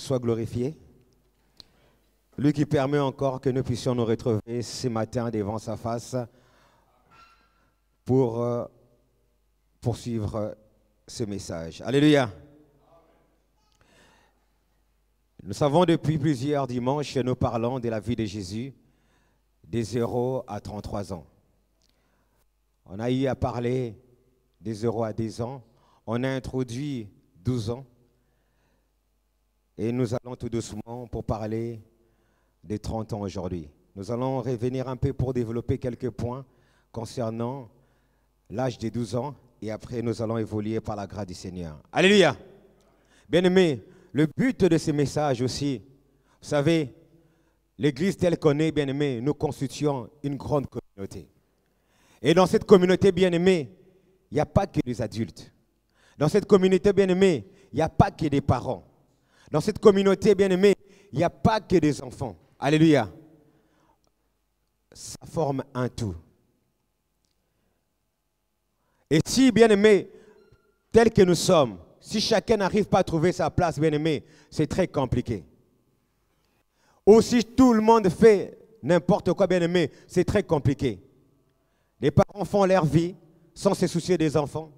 soit glorifié. Lui qui permet encore que nous puissions nous retrouver ce matin devant sa face pour poursuivre ce message. Alléluia. Nous savons depuis plusieurs dimanches, nous parlons de la vie de Jésus, des 0 à 33 ans. On a eu à parler des 0 à 10 ans. On a introduit 12 ans. Et nous allons tout doucement pour parler des 30 ans aujourd'hui. Nous allons revenir un peu pour développer quelques points concernant l'âge des 12 ans. Et après, nous allons évoluer par la grâce du Seigneur. Alléluia. Bien-aimés, le but de ce message aussi, vous savez, l'Église telle qu'on est, bien-aimés, nous constituons une grande communauté. Et dans cette communauté, bien-aimés, il n'y a pas que des adultes. Dans cette communauté, bien-aimés, il n'y a pas que des parents. Dans cette communauté, bien-aimés, il n'y a pas que des enfants. Alléluia. Ça forme un tout. Et si, bien-aimés, tel que nous sommes, si chacun n'arrive pas à trouver sa place, bien-aimé, c'est très compliqué. Ou si tout le monde fait n'importe quoi, bien-aimé, c'est très compliqué. Les parents font leur vie sans se soucier des enfants.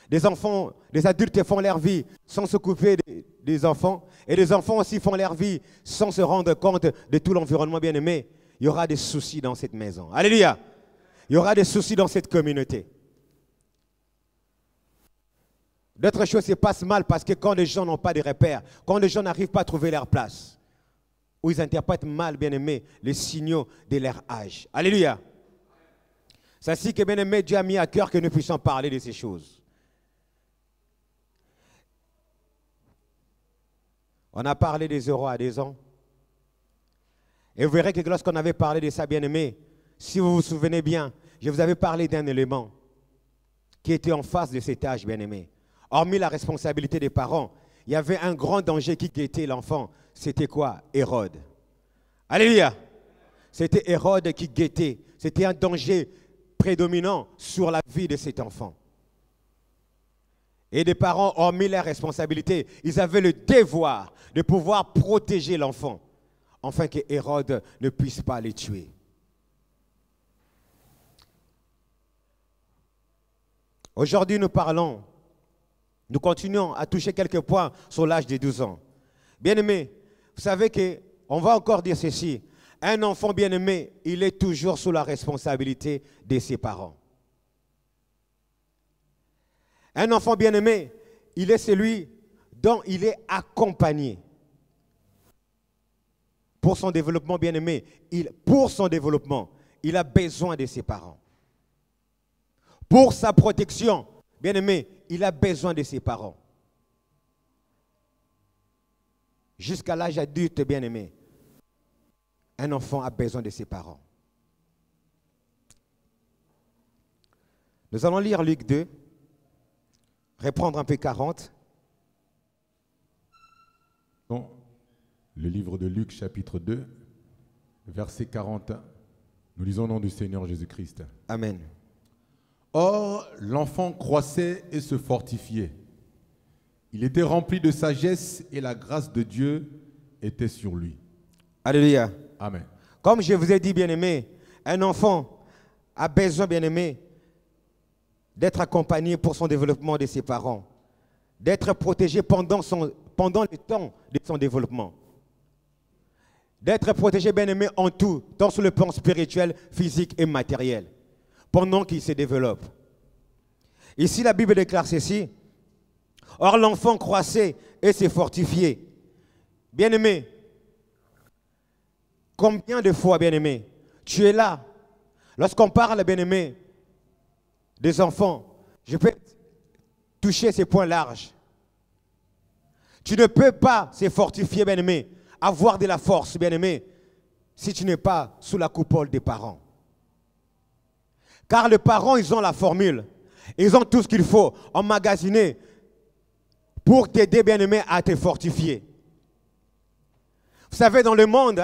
Des adultes font leur vie sans s'occuper des enfants. Et les enfants aussi font leur vie sans se rendre compte de tout l'environnement, bien-aimé. Il y aura des soucis dans cette maison. Alléluia. Il y aura des soucis dans cette communauté. D'autres choses se passent mal parce que quand les gens n'ont pas de repères, quand les gens n'arrivent pas à trouver leur place, ou ils interprètent mal, bien-aimés, les signaux de leur âge. Alléluia. C'est ainsi que, bien-aimé, Dieu a mis à cœur que nous puissions parler de ces choses. On a parlé des 0 à 10 ans. Et vous verrez que lorsqu'on avait parlé de ça, bien-aimé, si vous vous souvenez bien, je vous avais parlé d'un élément qui était en face de cet âge, bien-aimé. Hormis la responsabilité des parents, il y avait un grand danger qui guettait l'enfant. C'était quoi? Hérode. Alléluia. C'était Hérode qui guettait. C'était un danger prédominant sur la vie de cet enfant. Et les parents, hormis la responsabilité, ils avaient le devoir de pouvoir protéger l'enfant, afin que Hérode ne puisse pas les tuer. Aujourd'hui, nous continuons à toucher quelques points sur l'âge de 12 ans. Bien-aimés, vous savez qu'on va encore dire ceci. Un enfant bien-aimé, il est toujours sous la responsabilité de ses parents. Un enfant bien-aimé, il est celui dont il est accompagné. Pour son développement bien-aimé, pour son développement, il a besoin de ses parents. Pour sa protection, bien-aimé, il a besoin de ses parents. Jusqu'à l'âge adulte, bien-aimé, un enfant a besoin de ses parents. Nous allons lire Luc 2, reprendre un peu 40. Bon, le livre de Luc, chapitre 2, verset 40. Nous lisons au nom du Seigneur Jésus-Christ. Amen. Or, l'enfant croissait et se fortifiait. Il était rempli de sagesse et la grâce de Dieu était sur lui. Alléluia. Amen. Comme je vous ai dit, bien-aimé, un enfant a besoin, bien-aimé, d'être accompagné pour son développement de ses parents, d'être protégé pendant le temps de son développement, d'être protégé, bien-aimé, en tout, tant sur le plan spirituel, physique et matériel, pendant qu'il se développe. Ici, la Bible déclare ceci. Or, l'enfant croissait et se fortifiait. Bien-aimé, combien de fois, bien-aimé, tu es là? Lorsqu'on parle, bien-aimé, des enfants, je peux toucher ces points larges. Tu ne peux pas se fortifier, bien-aimé, avoir de la force, bien-aimé, si tu n'es pas sous la coupole des parents. Car les parents, ils ont la formule. Ils ont tout ce qu'il faut emmagasiner pour t'aider, bien-aimé, à te fortifier. Vous savez, dans le monde,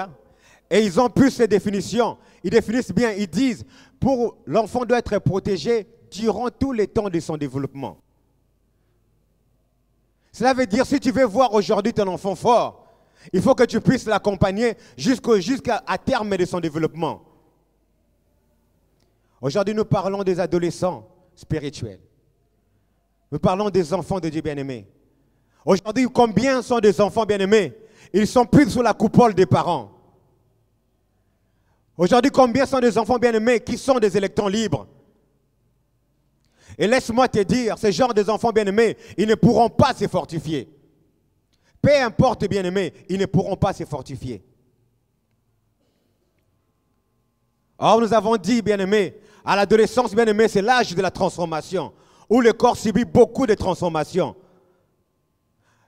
et ils ont plus ces définitions. Ils définissent bien, ils disent, pour l'enfant doit être protégé durant tous les temps de son développement. Cela veut dire, si tu veux voir aujourd'hui ton enfant fort, Il faut que tu puisses l'accompagner jusqu'à terme de son développement. Aujourd'hui, nous parlons des adolescents spirituels. Nous parlons des enfants de Dieu bien-aimés. Aujourd'hui, combien sont des enfants bien-aimés? Ils sont plus sous la coupole des parents. Aujourd'hui, combien sont des enfants bien-aimés qui sont des électeurs libres? Et laisse-moi te dire, ce genre d'enfants bien-aimés, ils ne pourront pas se fortifier. Peu importe, bien-aimés, ils ne pourront pas se fortifier. Or, nous avons dit, bien-aimés, à l'adolescence, bien-aimés, c'est l'âge de la transformation, où le corps subit beaucoup de transformations.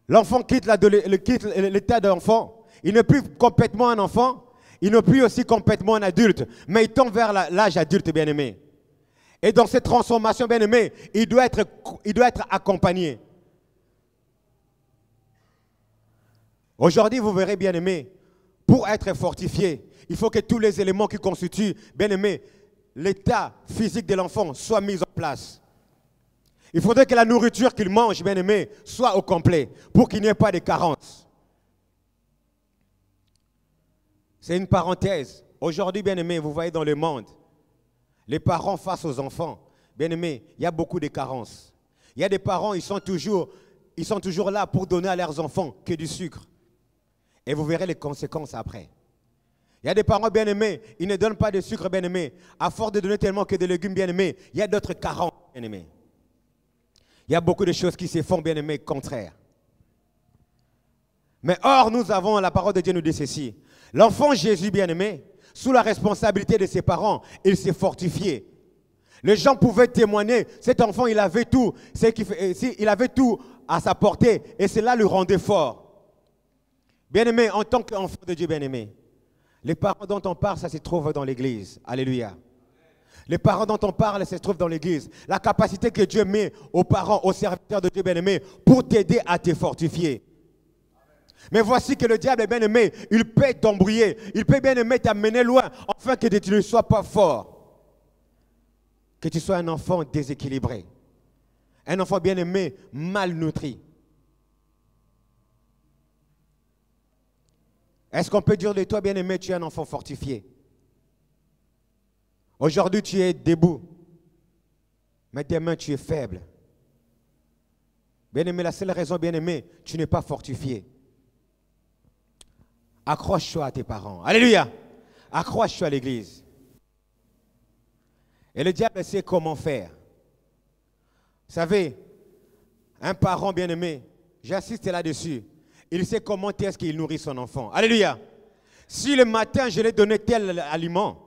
L'enfant quitte l'état d'enfant, il n'est plus complètement un enfant, il n'est plus aussi complètement un adulte, mais il tombe vers l'âge adulte, bien-aimé. Et dans cette transformation, bien-aimé, il doit être accompagné. Aujourd'hui, vous verrez, bien-aimé, pour être fortifié, il faut que tous les éléments qui constituent, bien-aimé, l'état physique de l'enfant soient mis en place. Il faudrait que la nourriture qu'il mange, bien-aimé, soit au complet, pour qu'il n'y ait pas de carence. C'est une parenthèse. Aujourd'hui, bien-aimé, vous voyez dans le monde, les parents face aux enfants, bien-aimé, il y a beaucoup de carences. Il y a des parents, ils sont toujours là pour donner à leurs enfants que du sucre. Et vous verrez les conséquences après. Il y a des parents bien-aimés, ils ne donnent pas de sucre bien-aimé. À force de donner tellement que de légumes bien-aimés, il y a d'autres carences bien-aimés. Il y a beaucoup de choses qui se font bien-aimés contraires. Mais or, nous avons, la parole de Dieu nous dit ceci. L'enfant Jésus bien-aimé, sous la responsabilité de ses parents, il s'est fortifié. Les gens pouvaient témoigner, cet enfant, il avait tout, il avait tout à sa portée et cela le rendait fort. Bien-aimé, en tant qu'enfant de Dieu bien-aimé, les parents dont on parle, ça se trouve dans l'église. Alléluia. Les parents dont on parle, ça se trouve dans l'église. La capacité que Dieu met aux parents, aux serviteurs de Dieu bien-aimé, pour t'aider à te fortifier. Mais voici que le diable, bien-aimé, il peut t'embrouiller. Il peut, bien-aimé, t'amener loin, afin que tu ne sois pas fort. Que tu sois un enfant déséquilibré. Un enfant, bien-aimé, malnutri. Est-ce qu'on peut dire de toi, bien-aimé, tu es un enfant fortifié? Aujourd'hui, tu es debout. Mais demain, tu es faible. Bien-aimé, la seule raison, bien-aimé, tu n'es pas fortifié. Accroche-toi à tes parents. Alléluia. Accroche-toi à l'église. Et le diable sait comment faire. Vous savez, un parent bien-aimé, j'insiste là-dessus, il sait comment est-ce qu'il nourrit son enfant. Alléluia. Si le matin, je lui ai donné tel aliment,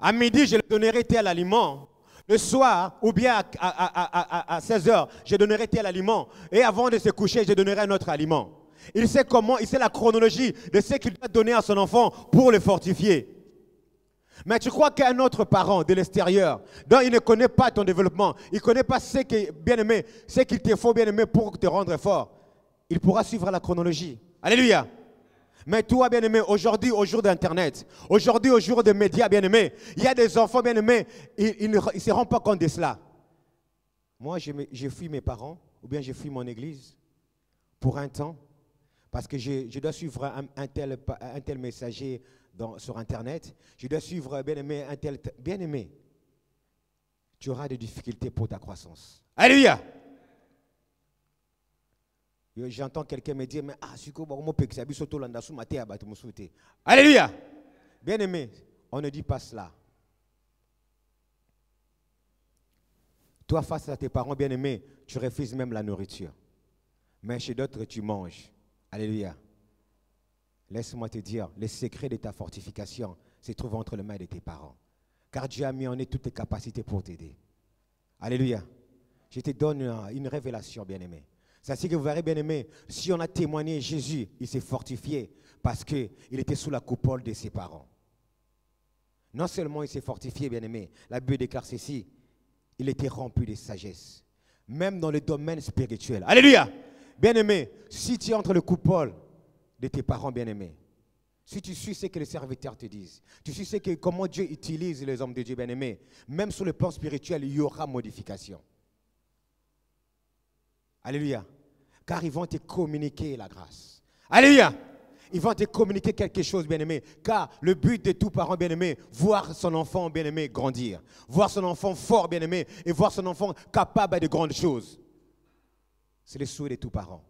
à midi, je lui donnerai tel aliment, le soir, ou bien à 16h, je donnerai tel aliment, et avant de se coucher, je donnerai un autre aliment. Il sait comment, il sait la chronologie de ce qu'il doit donner à son enfant pour le fortifier. Mais tu crois qu'un autre parent de l'extérieur, dont il ne connaît pas ton développement, il ne connaît pas ce qui, bien-aimé, ce qu'il te faut, bien-aimé, pour te rendre fort, il pourra suivre la chronologie. Alléluia. Mais toi, bien-aimé, aujourd'hui, au jour d'Internet, aujourd'hui, au jour des médias, bien-aimé, il y a des enfants, bien-aimés, ils ne se rendent pas compte de cela. Moi, j'ai fui mes parents, ou bien j'ai fui mon église, pour un temps, parce que je dois suivre un tel messager sur Internet. Je dois suivre, bien-aimé, un tel... Bien-aimé, tu auras des difficultés pour ta croissance. Alléluia. J'entends quelqu'un me dire, mais alléluia. Bien-aimé, on ne dit pas cela. Toi, face à tes parents bien-aimés, tu refuses même la nourriture. Mais chez d'autres, tu manges. Alléluia. Laisse-moi te dire, le secret de ta fortification se trouve entre les mains de tes parents. Car Dieu a mis en eux toutes tes capacités pour t'aider. Alléluia. Je te donne une révélation, bien-aimé. C'est-à-dire que vous verrez, bien-aimé, si on a témoigné Jésus, il s'est fortifié parce qu'il était sous la coupole de ses parents. Non seulement il s'est fortifié, bien-aimé, la Bible déclare ceci, il était rempli de sagesse, même dans le domaine spirituel. Alléluia. Bien-aimé, si tu es entre le coupole de tes parents bien-aimés, si tu suis ce que les serviteurs te disent, tu suis comment Dieu utilise les hommes de Dieu bien-aimés, même sur le plan spirituel, il y aura modification. Alléluia. Car ils vont te communiquer la grâce. Alléluia. Ils vont te communiquer quelque chose, bien-aimé. Car le but de tout parent, bien-aimé, voir son enfant, bien-aimé, grandir. Voir son enfant fort, bien-aimé, et voir son enfant capable de grandes choses. C'est le souhait de tout parent.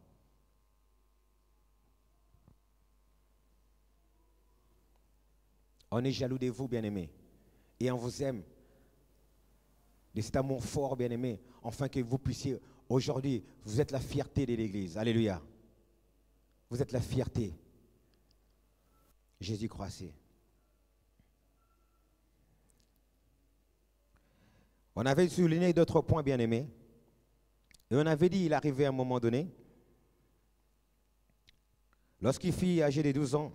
On est jaloux de vous, bien-aimés. Et on vous aime. De cet amour fort, bien-aimé, afin que vous puissiez, aujourd'hui, vous êtes la fierté de l'Église. Alléluia. Vous êtes la fierté. Jésus croissait. On avait souligné d'autres points, bien-aimés. Et on avait dit, il arrivait à un moment donné, lorsqu'il fut âgé de 12 ans,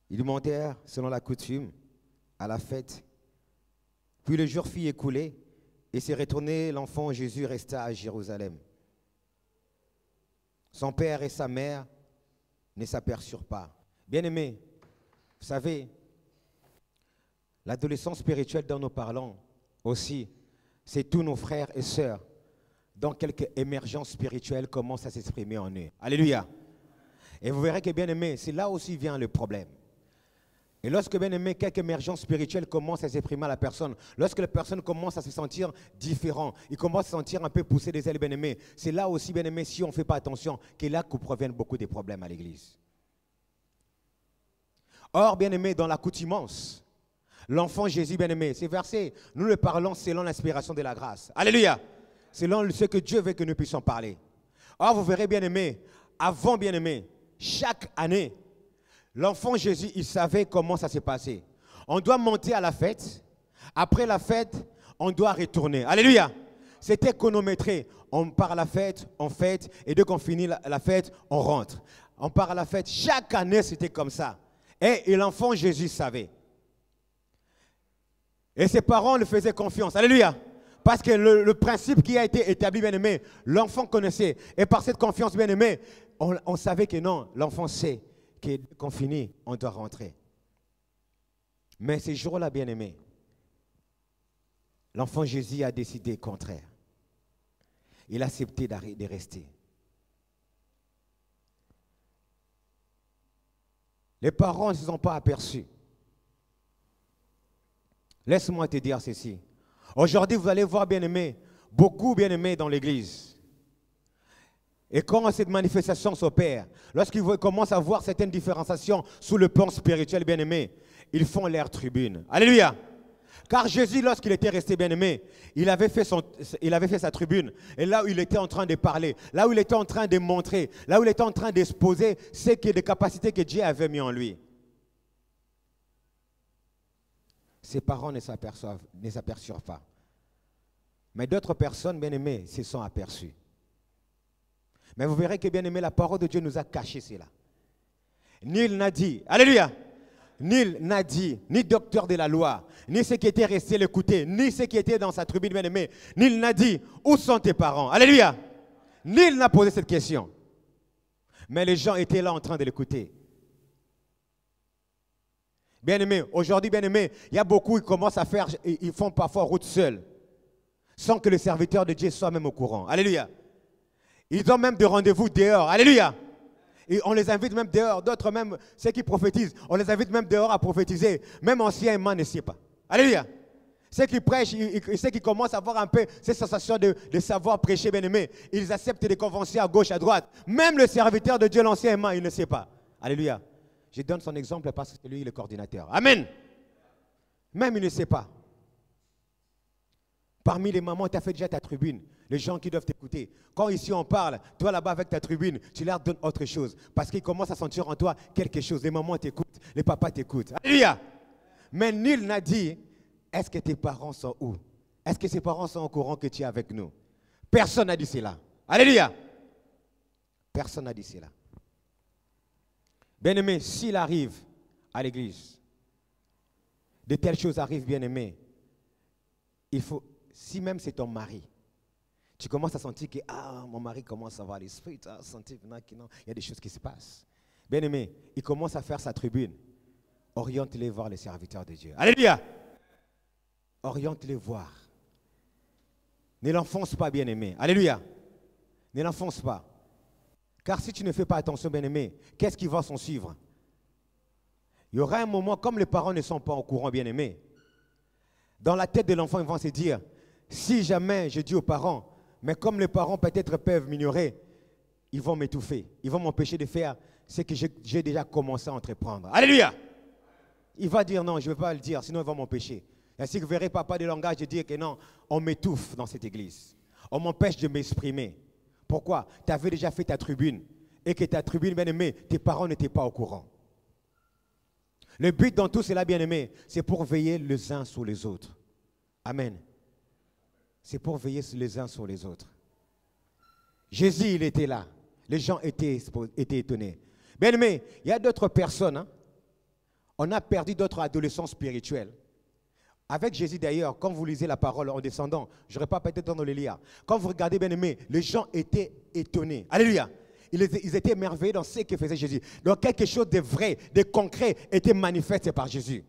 ils montèrent, selon la coutume, à la fête. Puis le jour fut écoulé, et s'est retourné, l'enfant Jésus resta à Jérusalem. Son père et sa mère ne s'aperçurent pas. Bien-aimés, vous savez, l'adolescence spirituelle dont nous parlons aussi, c'est tous nos frères et sœurs dont quelques émergences spirituelles commencent à s'exprimer en eux. Alléluia. Et vous verrez que, bien-aimés, c'est là aussi vient le problème. Et lorsque, bien aimé, quelques émergences spirituelles commencent à s'exprimer à la personne, lorsque la personne commence à se sentir différent, il commence à se sentir un peu poussé des ailes, bien aimé, c'est là aussi, bien aimé, si on ne fait pas attention, que là que proviennent beaucoup de problèmes à l'église. Or, bien aimé, dans l'accoutumance, l'enfant Jésus, bien aimé, ces versets, nous le parlons selon l'inspiration de la grâce. Alléluia! Selon ce que Dieu veut que nous puissions parler. Or, vous verrez, bien aimé, avant, bien aimé, chaque année, l'enfant Jésus, il savait comment ça s'est passé. On doit monter à la fête. Après la fête, on doit retourner. Alléluia. C'était chronométré. On part à la fête, on fête, et dès qu'on finit la fête, on rentre. On part à la fête. Chaque année, c'était comme ça. Et l'enfant Jésus savait. Et ses parents lui faisaient confiance. Alléluia. Parce que le principe qui a été établi, bien aimé, l'enfant connaissait. Et par cette confiance, bien aimé, on savait que non, l'enfant sait qu'on finit, on doit rentrer. Mais ces jours-là, bien aimé, l'enfant Jésus a décidé contraire. Il a accepté de rester. Les parents ne se sont pas aperçus. Laisse-moi te dire ceci. Aujourd'hui, vous allez voir, bien aimé, beaucoup bien aimés dans l'église. Et quand cette manifestation s'opère, lorsqu'ils commencent à voir certaines différenciations sous le plan spirituel, bien aimé, ils font l'air tribune. Alléluia! Car Jésus, lorsqu'il était resté bien-aimé, il avait fait sa tribune. Et là où il était en train de parler, là où il était en train de montrer, là où il était en train d'exposer ces capacités que Dieu avait mis en lui. Ses parents ne s'aperçurent pas. Mais d'autres personnes, bien-aimées, se sont aperçues. Mais vous verrez que, bien-aimé, la parole de Dieu nous a caché cela. Nul n'a dit, alléluia, nul n'a dit, ni docteur de la loi, ni ceux qui étaient restés l'écouter, ni ceux qui étaient dans sa tribune, bien-aimé, nul n'a dit, où sont tes parents? Alléluia. Nul n'a posé cette question. Mais les gens étaient là en train de l'écouter. Bien-aimé, aujourd'hui, bien-aimé, il y a beaucoup qui commencent à faire, ils font parfois route seuls, sans que le serviteur de Dieu soit même au courant. Alléluia. Ils ont même des rendez-vous dehors. Alléluia. Et on les invite même dehors. D'autres même, ceux qui prophétisent, on les invite même dehors à prophétiser. Même anciennement ne sait pas. Alléluia. Ceux qui prêchent, ceux qui commencent à avoir un peu cette sensation de savoir prêcher, bien-aimé, ils acceptent des conventions à gauche, à droite. Même le serviteur de Dieu, l'anciennement, il ne sait pas. Alléluia. Je donne son exemple parce que c'est lui le coordinateur. Amen. Même il ne sait pas. Parmi les mamans, tu as fait déjà ta tribune. Les gens qui doivent t'écouter. Quand ici on parle, toi là-bas avec ta tribune, tu leur donnes autre chose. Parce qu'ils commencent à sentir en toi quelque chose. Les mamans t'écoutent, les papas t'écoutent. Alléluia. Mais nul n'a dit, est-ce que tes parents sont où? Est-ce que ses parents sont au courant que tu es avec nous? Personne n'a dit cela. Alléluia. Personne n'a dit cela. Bien-aimé, s'il arrive à l'église, de telles choses arrivent, bien-aimé, il faut, si même c'est ton mari, tu commences à sentir que mon mari commence à avoir l'esprit, sentir qu'il y a des choses qui se passent. Bien-aimé, il commence à faire sa tribune. Oriente-les voir les serviteurs de Dieu. Alléluia. Oriente-les voir. Ne l'enfonce pas, bien-aimé. Alléluia. Ne l'enfonce pas. Car si tu ne fais pas attention, bien-aimé, qu'est-ce qui va s'en suivre? Il y aura un moment, comme les parents ne sont pas au courant, bien-aimé, dans la tête de l'enfant, ils vont se dire, si jamais je dis aux parents, mais comme les parents peut-être peuvent m'ignorer, ils vont m'étouffer, ils vont m'empêcher de faire ce que j'ai déjà commencé à entreprendre. Alléluia! Il va dire non, je ne vais pas le dire, sinon il va m'empêcher. Ainsi que vous verrez papa de langage de dire que non, on m'étouffe dans cette église. On m'empêche de m'exprimer. Pourquoi? Tu avais déjà fait ta tribune. Et que ta tribune, bien-aimé, tes parents n'étaient pas au courant. Le but dans tout cela, bien-aimé, c'est pour veiller les uns sur les autres. Amen. C'est pour veiller les uns sur les autres. Jésus, il était là. Les gens étaient étonnés. Bien-aimé, il y a d'autres personnes. Hein? On a perdu d'autres adolescents spirituels. Avec Jésus d'ailleurs, quand vous lisez la parole en descendant, je n'aurais pas peut-être dans le lire. Quand vous regardez, bien-aimé, les gens étaient étonnés. Alléluia. Ils étaient émerveillés dans ce que faisait Jésus. Donc quelque chose de vrai, de concret était manifesté par Jésus.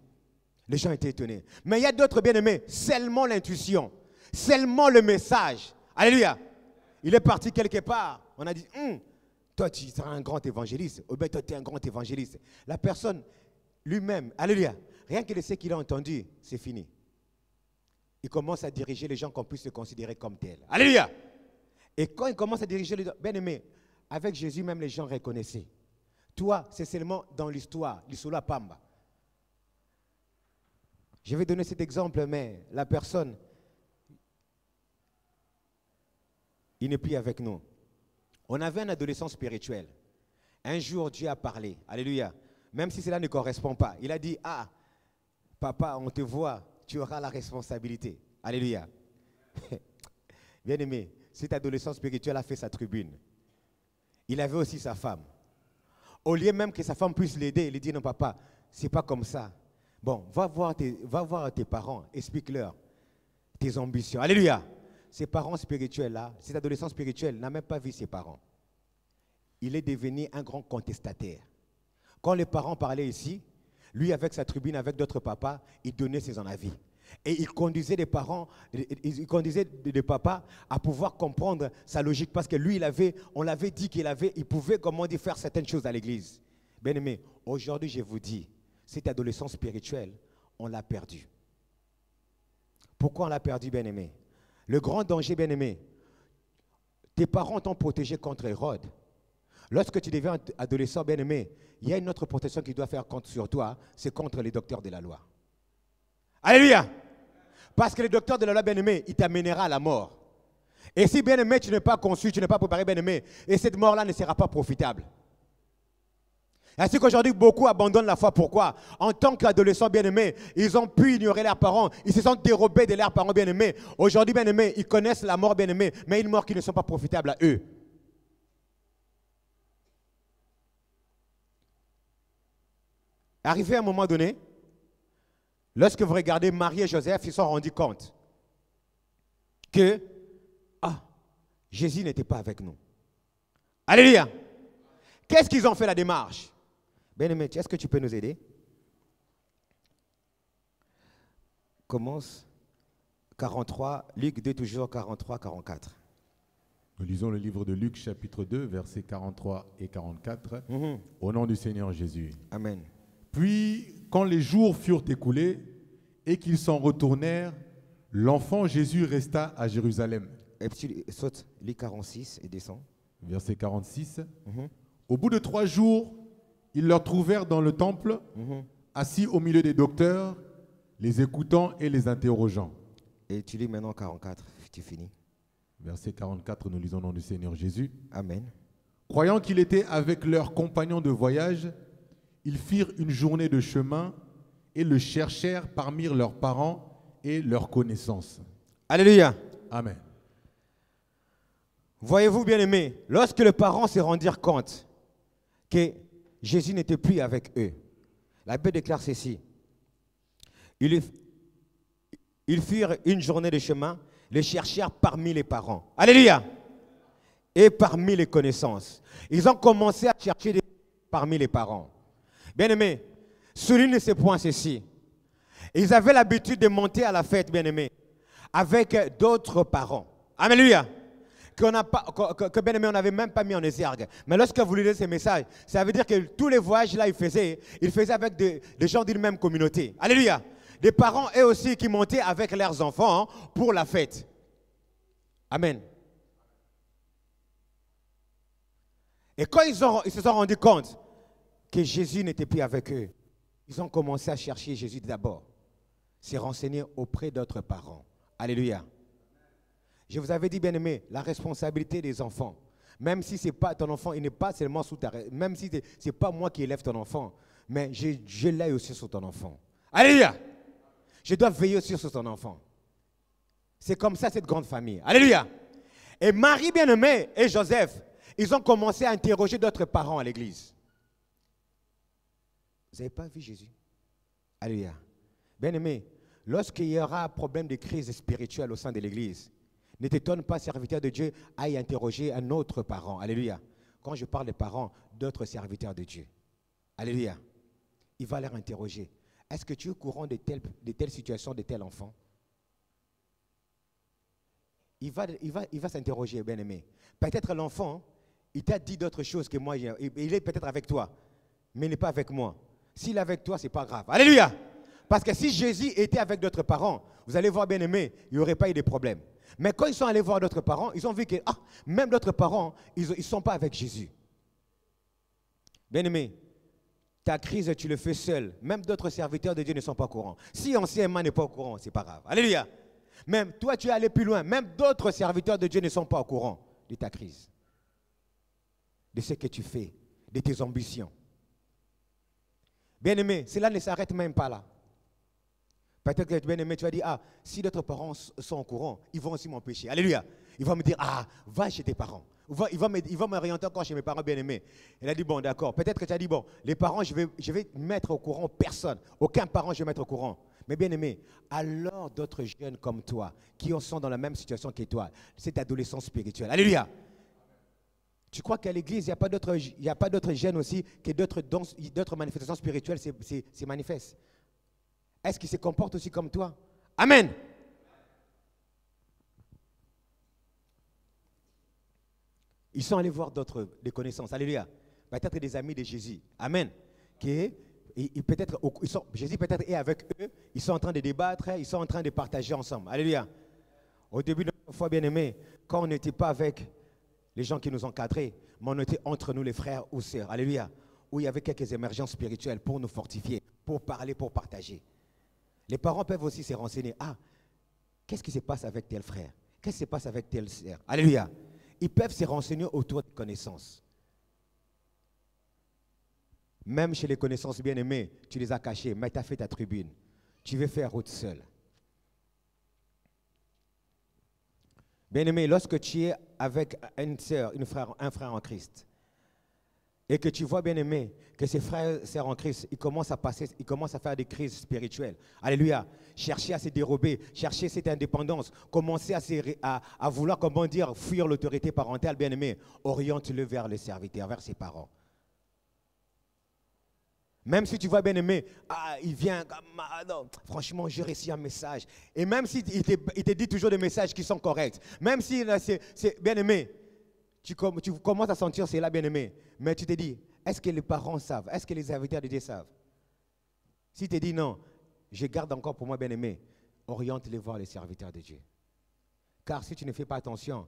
Les gens étaient étonnés. Mais il y a d'autres, bien-aimés, seulement l'intuition, seulement le message. Alléluia. Il est parti quelque part. On a dit, toi tu seras un grand évangéliste. Ou bien toi tu es un grand évangéliste. La personne lui-même, alléluia. Rien que de ce qu'il a entendu, c'est fini. Il commence à diriger les gens qu'on puisse se considérer comme tels. Alléluia. Et quand il commence à diriger les gens, bien aimé, avec Jésus, même les gens reconnaissaient. Toi, c'est seulement dans l'histoire Pamba. Je vais donner cet exemple, mais la personne, il n'est plus avec nous. On avait un adolescent spirituel. Un jour, Dieu a parlé. Alléluia. Même si cela ne correspond pas. Il a dit, ah, papa, on te voit, tu auras la responsabilité. Alléluia. Bien-aimé, cet adolescent spirituel a fait sa tribune. Il avait aussi sa femme. Au lieu même que sa femme puisse l'aider, il dit, non papa, c'est pas comme ça. Bon, va voir tes parents, explique-leur tes ambitions. Alléluia. Ces parents spirituels-là, cet adolescent spirituel n'a même pas vu ses parents. Il est devenu un grand contestataire. Quand les parents parlaient ici, lui avec sa tribune, avec d'autres papas, il donnait ses avis. Et il conduisait les parents, il conduisait les papas à pouvoir comprendre sa logique. Parce que lui, on l'avait dit il pouvait, comment dire, faire certaines choses à l'église. Bien aimé, aujourd'hui, je vous dis, cet adolescent spirituel, on l'a perdu. Pourquoi on l'a perdu, bien aimé? Le grand danger, bien aimé, tes parents t'ont protégé contre Hérode. Lorsque tu deviens adolescent, bien aimé, il y a une autre protection qui doit faire compte sur toi, c'est contre les docteurs de la loi. Alléluia! Parce que le docteur de la loi, bien aimé, il t'amènera à la mort. Et si, bien aimé, tu n'es pas conçu, tu n'es pas préparé, bien aimé, et cette mort-là ne sera pas profitable. Ainsi qu'aujourd'hui, beaucoup abandonnent la foi. Pourquoi? En tant qu'adolescents bien-aimés, ils ont pu ignorer leurs parents. Ils se sont dérobés de leurs parents bien-aimés. Aujourd'hui, bien-aimés, ils connaissent la mort bien-aimée, mais une mort qui ne sont pas profitables à eux. Arrivé à un moment donné, lorsque vous regardez Marie et Joseph, ils se sont rendus compte que Jésus n'était pas avec nous. Alléluia! Qu'est-ce qu'ils ont fait la démarche? Bien-aimé, est-ce que tu peux nous aider? Commence 43, Luc 2, toujours 43, 44. Nous lisons le livre de Luc, chapitre 2, versets 43 et 44. Au nom du Seigneur Jésus. Amen. Puis, quand les jours furent écoulés et qu'ils s'en retournèrent, l'enfant Jésus resta à Jérusalem. Et puis, saute Luc 46 et descend. Verset 46. Au bout de 3 jours, ils leur trouvèrent dans le temple, assis au milieu des docteurs, les écoutant et les interrogeant. Et tu lis maintenant 44, tu finis. Verset 44, nous lisons au nom du Seigneur Jésus. Amen. Croyant qu'il était avec leurs compagnons de voyage, ils firent une journée de chemin et le cherchèrent parmi leurs parents et leurs connaissances. Alléluia. Amen. Voyez-vous, bien-aimés, lorsque les parents se rendirent compte que Jésus n'était plus avec eux, la Bible déclare ceci. Ils firent une journée de chemin, les cherchèrent parmi les parents. Alléluia. Et parmi les connaissances. Ils ont commencé à chercher parmi les parents. Bien-aimés, souligne ces points ceci. Ils avaient l'habitude de monter à la fête, bien-aimés, avec d'autres parents. Alléluia. que bien aimé, on n'avait même pas mis en exergue. Mais lorsque vous lisez ces messages, ça veut dire que tous les voyages là, il faisait avec des gens d'une même communauté. Alléluia. Des parents, eux aussi, qui montaient avec leurs enfants pour la fête. Amen. Et quand ils se sont rendus compte que Jésus n'était plus avec eux, ils ont commencé à chercher Jésus d'abord. Se renseigner auprès d'autres parents. Alléluia. Je vous avais dit, bien aimé, la responsabilité des enfants. Même si ce n'est pas ton enfant, il n'est pas seulement sous ta... Même si ce n'est pas moi qui élève ton enfant, mais je l'ai aussi sur ton enfant. Alléluia. Je dois veiller aussi sur ton enfant. C'est comme ça cette grande famille. Alléluia. Et Marie bien-aimée et Joseph, ils ont commencé à interroger d'autres parents à l'église. Vous n'avez pas vu Jésus? Alléluia. Bien-aimé, lorsqu'il y aura un problème de crise spirituelle au sein de l'église, ne t'étonne pas, serviteur de Dieu, aille interroger un autre parent. Alléluia. Quand je parle de parents, d'autres serviteurs de Dieu. Alléluia. Il va les interroger. Est-ce que tu es au courant de telle situation, de tel enfant? Il va s'interroger, bien-aimé. Peut-être l'enfant, il t'a dit d'autres choses que moi. Il est peut-être avec toi, mais il n'est pas avec moi. S'il est avec toi, ce n'est pas grave. Alléluia. Parce que si Jésus était avec d'autres parents, vous allez voir, bien-aimé, il n'y aurait pas eu de problème. Mais quand ils sont allés voir d'autres parents, ils ont vu que même d'autres parents, ils ne sont pas avec Jésus. Bien-aimé, ta crise, tu le fais seul. Même d'autres serviteurs de Dieu ne sont pas au courant. Si anciennement n'est pas au courant, ce n'est pas grave. Alléluia. Même toi, tu es allé plus loin. Même d'autres serviteurs de Dieu ne sont pas au courant de ta crise, de ce que tu fais, de tes ambitions. Bien-aimé, cela ne s'arrête même pas là. Peut-être que, bien-aimé, tu vas dire, si d'autres parents sont au courant, ils vont aussi m'empêcher. Alléluia. Ils vont me dire, va chez tes parents. Ils vont m'orienter encore chez mes parents bien-aimés. Elle a dit, bon, d'accord. Peut-être que tu as dit, bon, les parents, je vais mettre au courant personne. Aucun parent, je vais mettre au courant. Mais bien-aimé, alors d'autres jeunes comme toi, qui sont dans la même situation que toi, cette adolescence spirituelle. Alléluia. Tu crois qu'à l'église, il n'y a pas d'autres jeunes aussi, que d'autres manifestations spirituelles se manifestent? Est-ce qu'ils se comportent aussi comme toi? Amen. Ils sont allés voir des connaissances. Alléluia. Peut-être des amis de Jésus. Amen. Jésus peut-être est avec eux. Ils sont en train de débattre. Ils sont en train de partager ensemble. Alléluia. Au début de notre foi, bien-aimés, quand on n'était pas avec les gens qui nous encadraient, mais on était entre nous les frères ou sœurs. Alléluia. Où il y avait quelques émergences spirituelles pour nous fortifier, pour parler, pour partager. Les parents peuvent aussi se renseigner. Qu'est-ce qui se passe avec tel frère? Qu'est-ce qui se passe avec telle sœur? Alléluia. Ils peuvent se renseigner autour de connaissances. Même chez les connaissances bien-aimées, tu les as cachées, mais tu as fait ta tribune. Tu veux faire route seul. Bien-aimé, lorsque tu es avec une sœur, un frère en Christ, et que tu vois, bien-aimé, que ces frères et sœurs en Christ, ils commencent à faire des crises spirituelles. Alléluia. Chercher à se dérober, chercher cette indépendance, commencer à vouloir, comment dire, fuir l'autorité parentale, bien-aimé. Oriente-le vers les serviteurs, vers ses parents. Même si tu vois, bien-aimé, il vient, non, franchement, j'ai reçu un message. Et même s'il te dit toujours des messages qui sont corrects, même si c'est bien-aimé, tu commences à sentir cela, bien-aimé, mais tu te dis, est-ce que les parents savent? Est-ce que les serviteurs de Dieu savent? Si tu te dis non, je garde encore pour moi, bien-aimé, oriente-les voir les serviteurs de Dieu. Car si tu ne fais pas attention,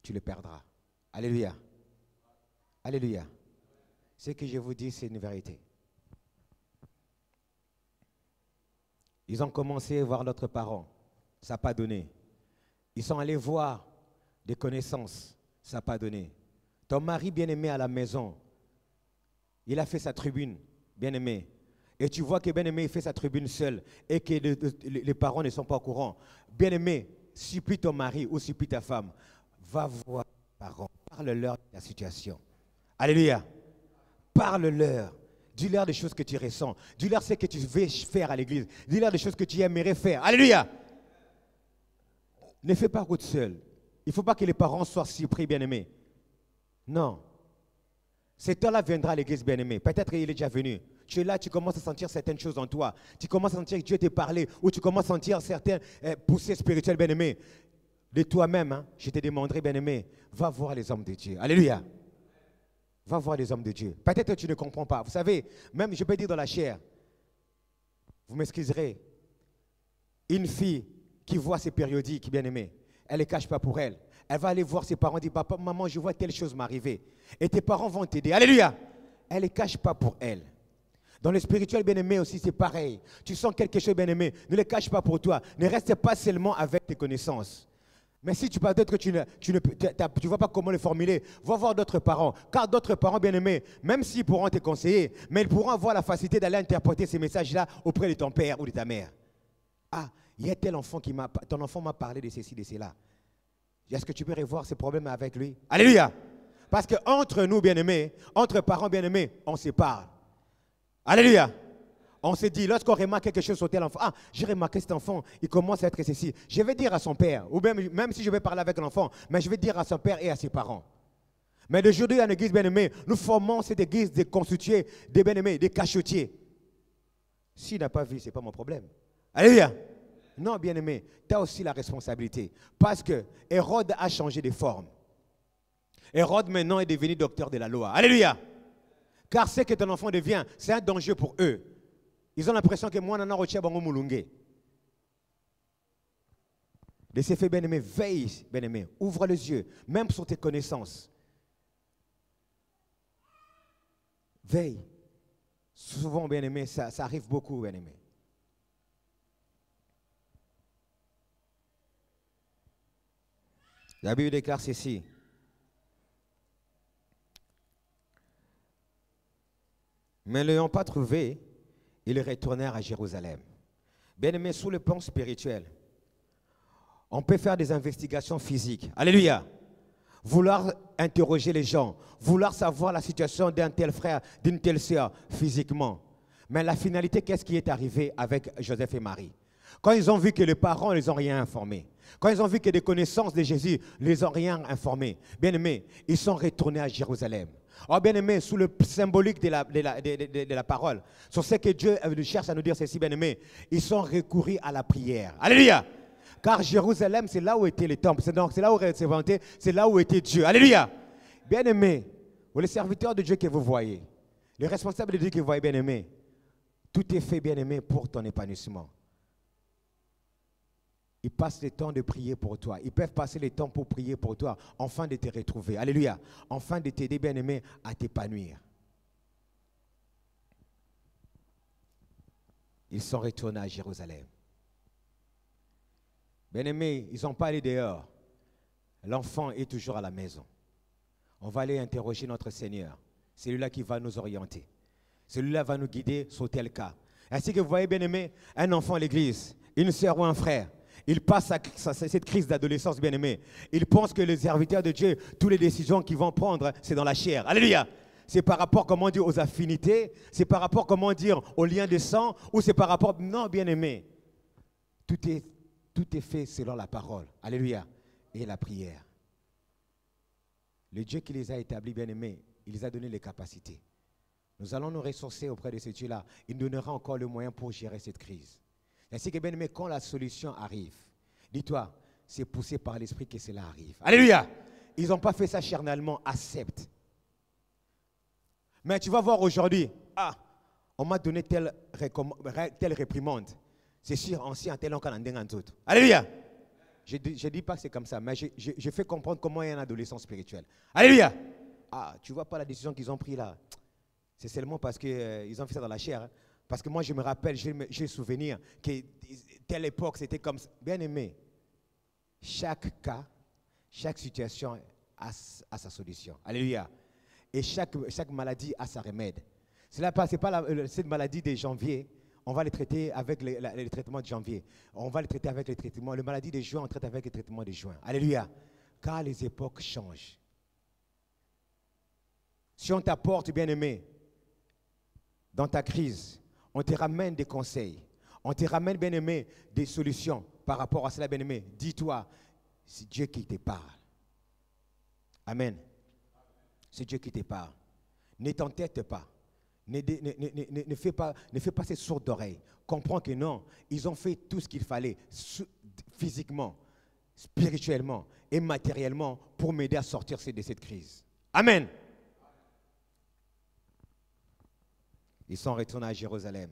tu le perdras. Alléluia. Alléluia. Ce que je vous dis, c'est une vérité. Ils ont commencé à voir leurs parents. Ça n'a pas donné. Ils sont allés voir des connaissances. Ça n'a pas donné. Ton mari bien-aimé à la maison, il a fait sa tribune, bien-aimé. Et tu vois que bien-aimé, il fait sa tribune seul et que les parents ne sont pas au courant. Bien-aimé, supplie ton mari ou supplie ta femme. Va voir les parents. Parle-leur de la situation. Alléluia. Parle-leur. Dis-leur des choses que tu ressens. Dis-leur ce que tu veux faire à l'église. Dis-leur des choses que tu aimerais faire. Alléluia. Ne fais pas route seul. Il ne faut pas que les parents soient surpris, bien-aimés. Non. Cet homme-là viendra à l'église, bien-aimé. Peut-être qu'il est déjà venu. Tu es là, tu commences à sentir certaines choses en toi. Tu commences à sentir que Dieu t'a parlé ou tu commences à sentir certaines poussées spirituelles, bien-aimées. de toi-même, hein, je te demanderai, bien-aimé, va voir les hommes de Dieu. Alléluia. Va voir les hommes de Dieu. Peut-être que tu ne comprends pas. Vous savez, même je peux dire dans la chair, vous m'excuserez, une fille qui voit ses périodiques, bien-aimé, elle ne les cache pas pour elle. Elle va aller voir ses parents, dire, papa, maman, je vois telle chose m'arriver. Et tes parents vont t'aider. Alléluia. Elle ne les cache pas pour elle. Dans le spirituel, bien-aimé aussi, c'est pareil. Tu sens quelque chose, bien-aimé, ne le cache pas pour toi. Ne reste pas seulement avec tes connaissances. Mais si tu peux peut-être que tu ne vois pas comment le formuler, va voir d'autres parents. Car d'autres parents, bien-aimés, même s'ils pourront te conseiller, mais ils pourront avoir la facilité d'aller interpréter ces messages-là auprès de ton père ou de ta mère. Ah, il y a tel enfant ton enfant m'a parlé de ceci, de cela. Est-ce que tu peux revoir ces problèmes avec lui? Alléluia. Parce qu'entre nous, bien-aimés, entre parents bien-aimés, on se parle. Alléluia. On se dit, lorsqu'on remarque quelque chose sur tel enfant, ah, j'ai remarqué cet enfant, il commence à être ceci. Je vais dire à son père, ou même si je vais parler avec l'enfant, mais je vais dire à son père et à ses parents. Mais d'aujourd'hui, en église bien-aimée, nous formons cette église de constitués, des bien-aimés, des cachotiers. S'il n'a pas vu, ce n'est pas mon problème. Alléluia. Non, bien-aimé, tu as aussi la responsabilité. Parce que Hérode a changé de forme. Hérode maintenant est devenu docteur de la loi. Alléluia. Car ce que ton enfant devient, c'est un danger pour eux. Ils ont l'impression que moi, nana rotia bango mulunge. De ces faits, bien-aimé, veille, bien-aimé, ouvre les yeux, même sur tes connaissances. Veille. Souvent, bien-aimé, ça arrive beaucoup, bien-aimé. La Bible déclare ceci. Mais ne l'ayant pas trouvé, ils retournèrent à Jérusalem. Bien-aimés, sous le plan spirituel, on peut faire des investigations physiques. Alléluia. Vouloir interroger les gens, vouloir savoir la situation d'un tel frère, d'une telle sœur physiquement. Mais la finalité, qu'est-ce qui est arrivé avec Joseph et Marie? Quand ils ont vu que les parents ne les ont rien informés, quand ils ont vu que des connaissances de Jésus ne les ont rien informés, bien-aimés, ils sont retournés à Jérusalem. Oh bien-aimé, sous le symbolique de la parole, sur ce que Dieu cherche à nous dire, ceci, bien-aimé, ils sont recourus à la prière. Alléluia. Car Jérusalem, c'est là où était le temple, c'est là où c'est vanté, c'est là où était Dieu. Alléluia. Bien-aimé, vous les serviteurs de Dieu que vous voyez, les responsables de Dieu que vous voyez, bien-aimé, tout est fait, bien-aimé, pour ton épanouissement. Ils passent le temps de prier pour toi. Ils peuvent passer le temps pour prier pour toi, afin de te retrouver. Alléluia. Afin de t'aider, bien-aimé, à t'épanouir. Ils sont retournés à Jérusalem. Bien-aimé, ils n'ont pas allé dehors. L'enfant est toujours à la maison. On va aller interroger notre Seigneur. C'est lui-là qui va nous orienter. Celui-là va nous guider sur tel cas. Ainsi que vous voyez, bien-aimé, un enfant à l'église, une sœur ou un frère, il passe cette crise d'adolescence, bien-aimé. Il pense que les serviteurs de Dieu, toutes les décisions qu'ils vont prendre, c'est dans la chair. Alléluia. C'est par rapport, comment dire, aux affinités, c'est par rapport, comment dire, aux liens de sang, ou c'est par rapport... Non, bien-aimé. Tout est fait selon la parole. Alléluia. Et la prière. Le Dieu qui les a établis, bien-aimés, il les a donné les capacités. Nous allons nous ressourcer auprès de ce Dieu-là. Il nous donnera encore le moyen pour gérer cette crise. Ainsi que, bien aimé, quand la solution arrive, dis-toi, c'est poussé par l'Esprit que cela arrive. Alléluia. Ils n'ont pas fait ça charnellement, accepte. Mais tu vas voir aujourd'hui, ah, on m'a donné telle réprimande. C'est sûr, ancien, tel encore en tout. Alléluia. Je ne dis pas que c'est comme ça, mais je fais comprendre comment il y a un adolescent spirituel. Alléluia. Ah, tu ne vois pas la décision qu'ils ont prise là. C'est seulement parce qu'ils ont fait ça dans la chair. Hein. Parce que moi, je me rappelle, j'ai souvenir que telle époque, c'était comme ça. Bien aimé, chaque cas, chaque situation a sa solution. Alléluia. Et chaque maladie a sa remède. Ce n'est pas cette maladie de janvier, on va les traiter avec les traitements de janvier. On va les traiter avec les traitements. Les maladies de juin, on traite avec les traitements de juin. Alléluia. Car les époques changent. Si on t'apporte, bien aimé, dans ta crise, on te ramène des conseils. On te ramène, bien-aimé, des solutions par rapport à cela, bien-aimé. Dis-toi, c'est Dieu qui te parle. Amen. C'est Dieu qui te parle. Ne t'entête pas. Ne fais pas ces sourdes d'oreilles. Comprends que non, ils ont fait tout ce qu'il fallait physiquement. spirituellement et matériellement pour m'aider à sortir de cette crise. Amen. Ils sont retournés à Jérusalem.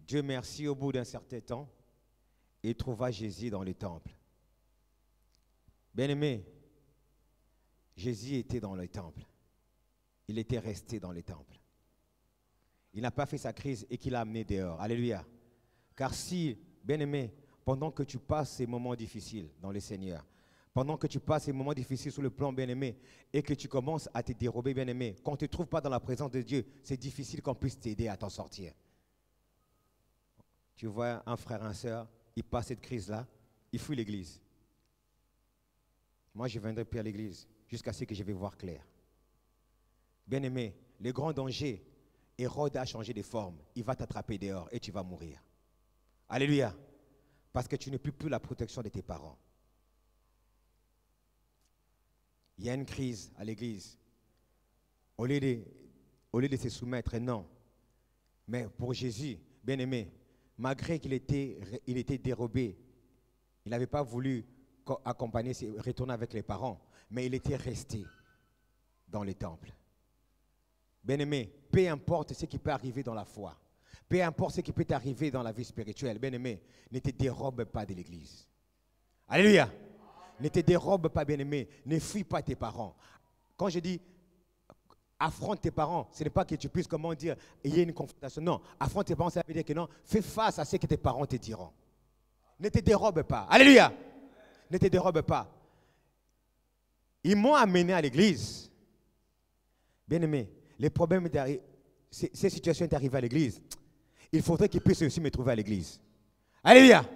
Dieu merci, au bout d'un certain temps, il trouva Jésus dans le temple. Bien-aimé, Jésus était dans le temple. Il était resté dans le temple. Il n'a pas fait sa crise et qu'il l'a amené dehors. Alléluia. Car si, bien-aimé, pendant que tu passes ces moments difficiles dans le Seigneur, pendant que tu passes ces moments difficiles sur le plan bien-aimé et que tu commences à te dérober, bien-aimé, quand tu ne te trouves pas dans la présence de Dieu, c'est difficile qu'on puisse t'aider à t'en sortir. Tu vois un frère, une soeur, il passe cette crise-là, il fuit l'église. Moi, je ne viendrai plus à l'église jusqu'à ce que je vais voir clair. Bien-aimé, le grand danger, Hérode a changé de forme. Il va t'attraper dehors et tu vas mourir. Alléluia. Parce que tu n'as plus la protection de tes parents. Il y a une crise à l'église. Au lieu de se soumettre, non. Mais pour Jésus, bien-aimé, malgré qu'il était dérobé, il n'avait pas voulu accompagner, retourner avec les parents, mais il était resté dans le temple. Bien-aimé, peu importe ce qui peut arriver dans la foi, peu importe ce qui peut arriver dans la vie spirituelle, bien-aimé, ne te dérobe pas de l'église. Alléluia. Ne te dérobe pas, bien-aimé. Ne fuis pas tes parents. Quand je dis affronte tes parents, ce n'est pas que tu puisses, comment dire, il y a une confrontation. Non, affronte tes parents, ça veut dire que non, fais face à ce que tes parents te diront. Ne te dérobe pas. Alléluia. Ne te dérobe pas. Ils m'ont amené à l'église. Bien-aimé, les problèmes, ces situations sont arrivées à l'église. Il faudrait qu'ils puissent aussi me trouver à l'église. Alléluia.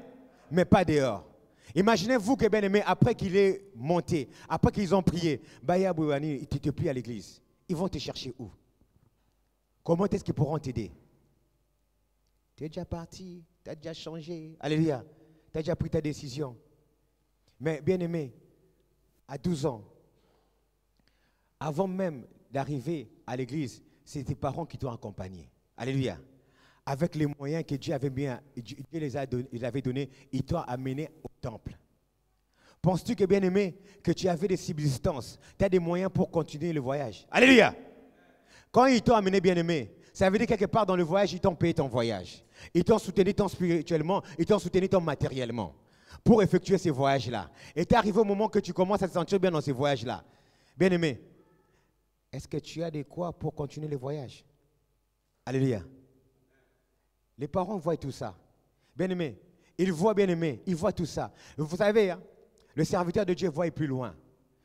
Mais pas dehors. Imaginez-vous que, bien-aimé, après qu'il est monté, après qu'ils ont prié, Baya Bouani, tu ne te pries à l'église. Ils vont te chercher où? Comment est-ce qu'ils pourront t'aider? Tu es déjà parti, tu as déjà changé. Alléluia. Tu as déjà pris ta décision. Mais, bien-aimé, à 12 ans, avant même d'arriver à l'église, c'est tes parents qui t'ont accompagné. Alléluia. Avec les moyens que Dieu les avait donnés, il t'a amené au temple. Penses-tu que, bien-aimé, que tu avais des subsistances, tu as des moyens pour continuer le voyage? Alléluia. Quand ils t'ont amené, bien-aimé, ça veut dire quelque part dans le voyage, ils t'ont payé ton voyage. Ils t'ont soutenu tant spirituellement, ils t'ont soutenu tant matériellement pour effectuer ces voyages-là. Et tu es arrivé au moment que tu commences à te sentir bien dans ces voyages-là. Bien-aimé, est-ce que tu as de quoi pour continuer le voyage? Alléluia. Les parents voient tout ça. Bien-aimé, ils voient, bien-aimé, ils voient tout ça. Vous savez, hein, le serviteur de Dieu voit plus loin.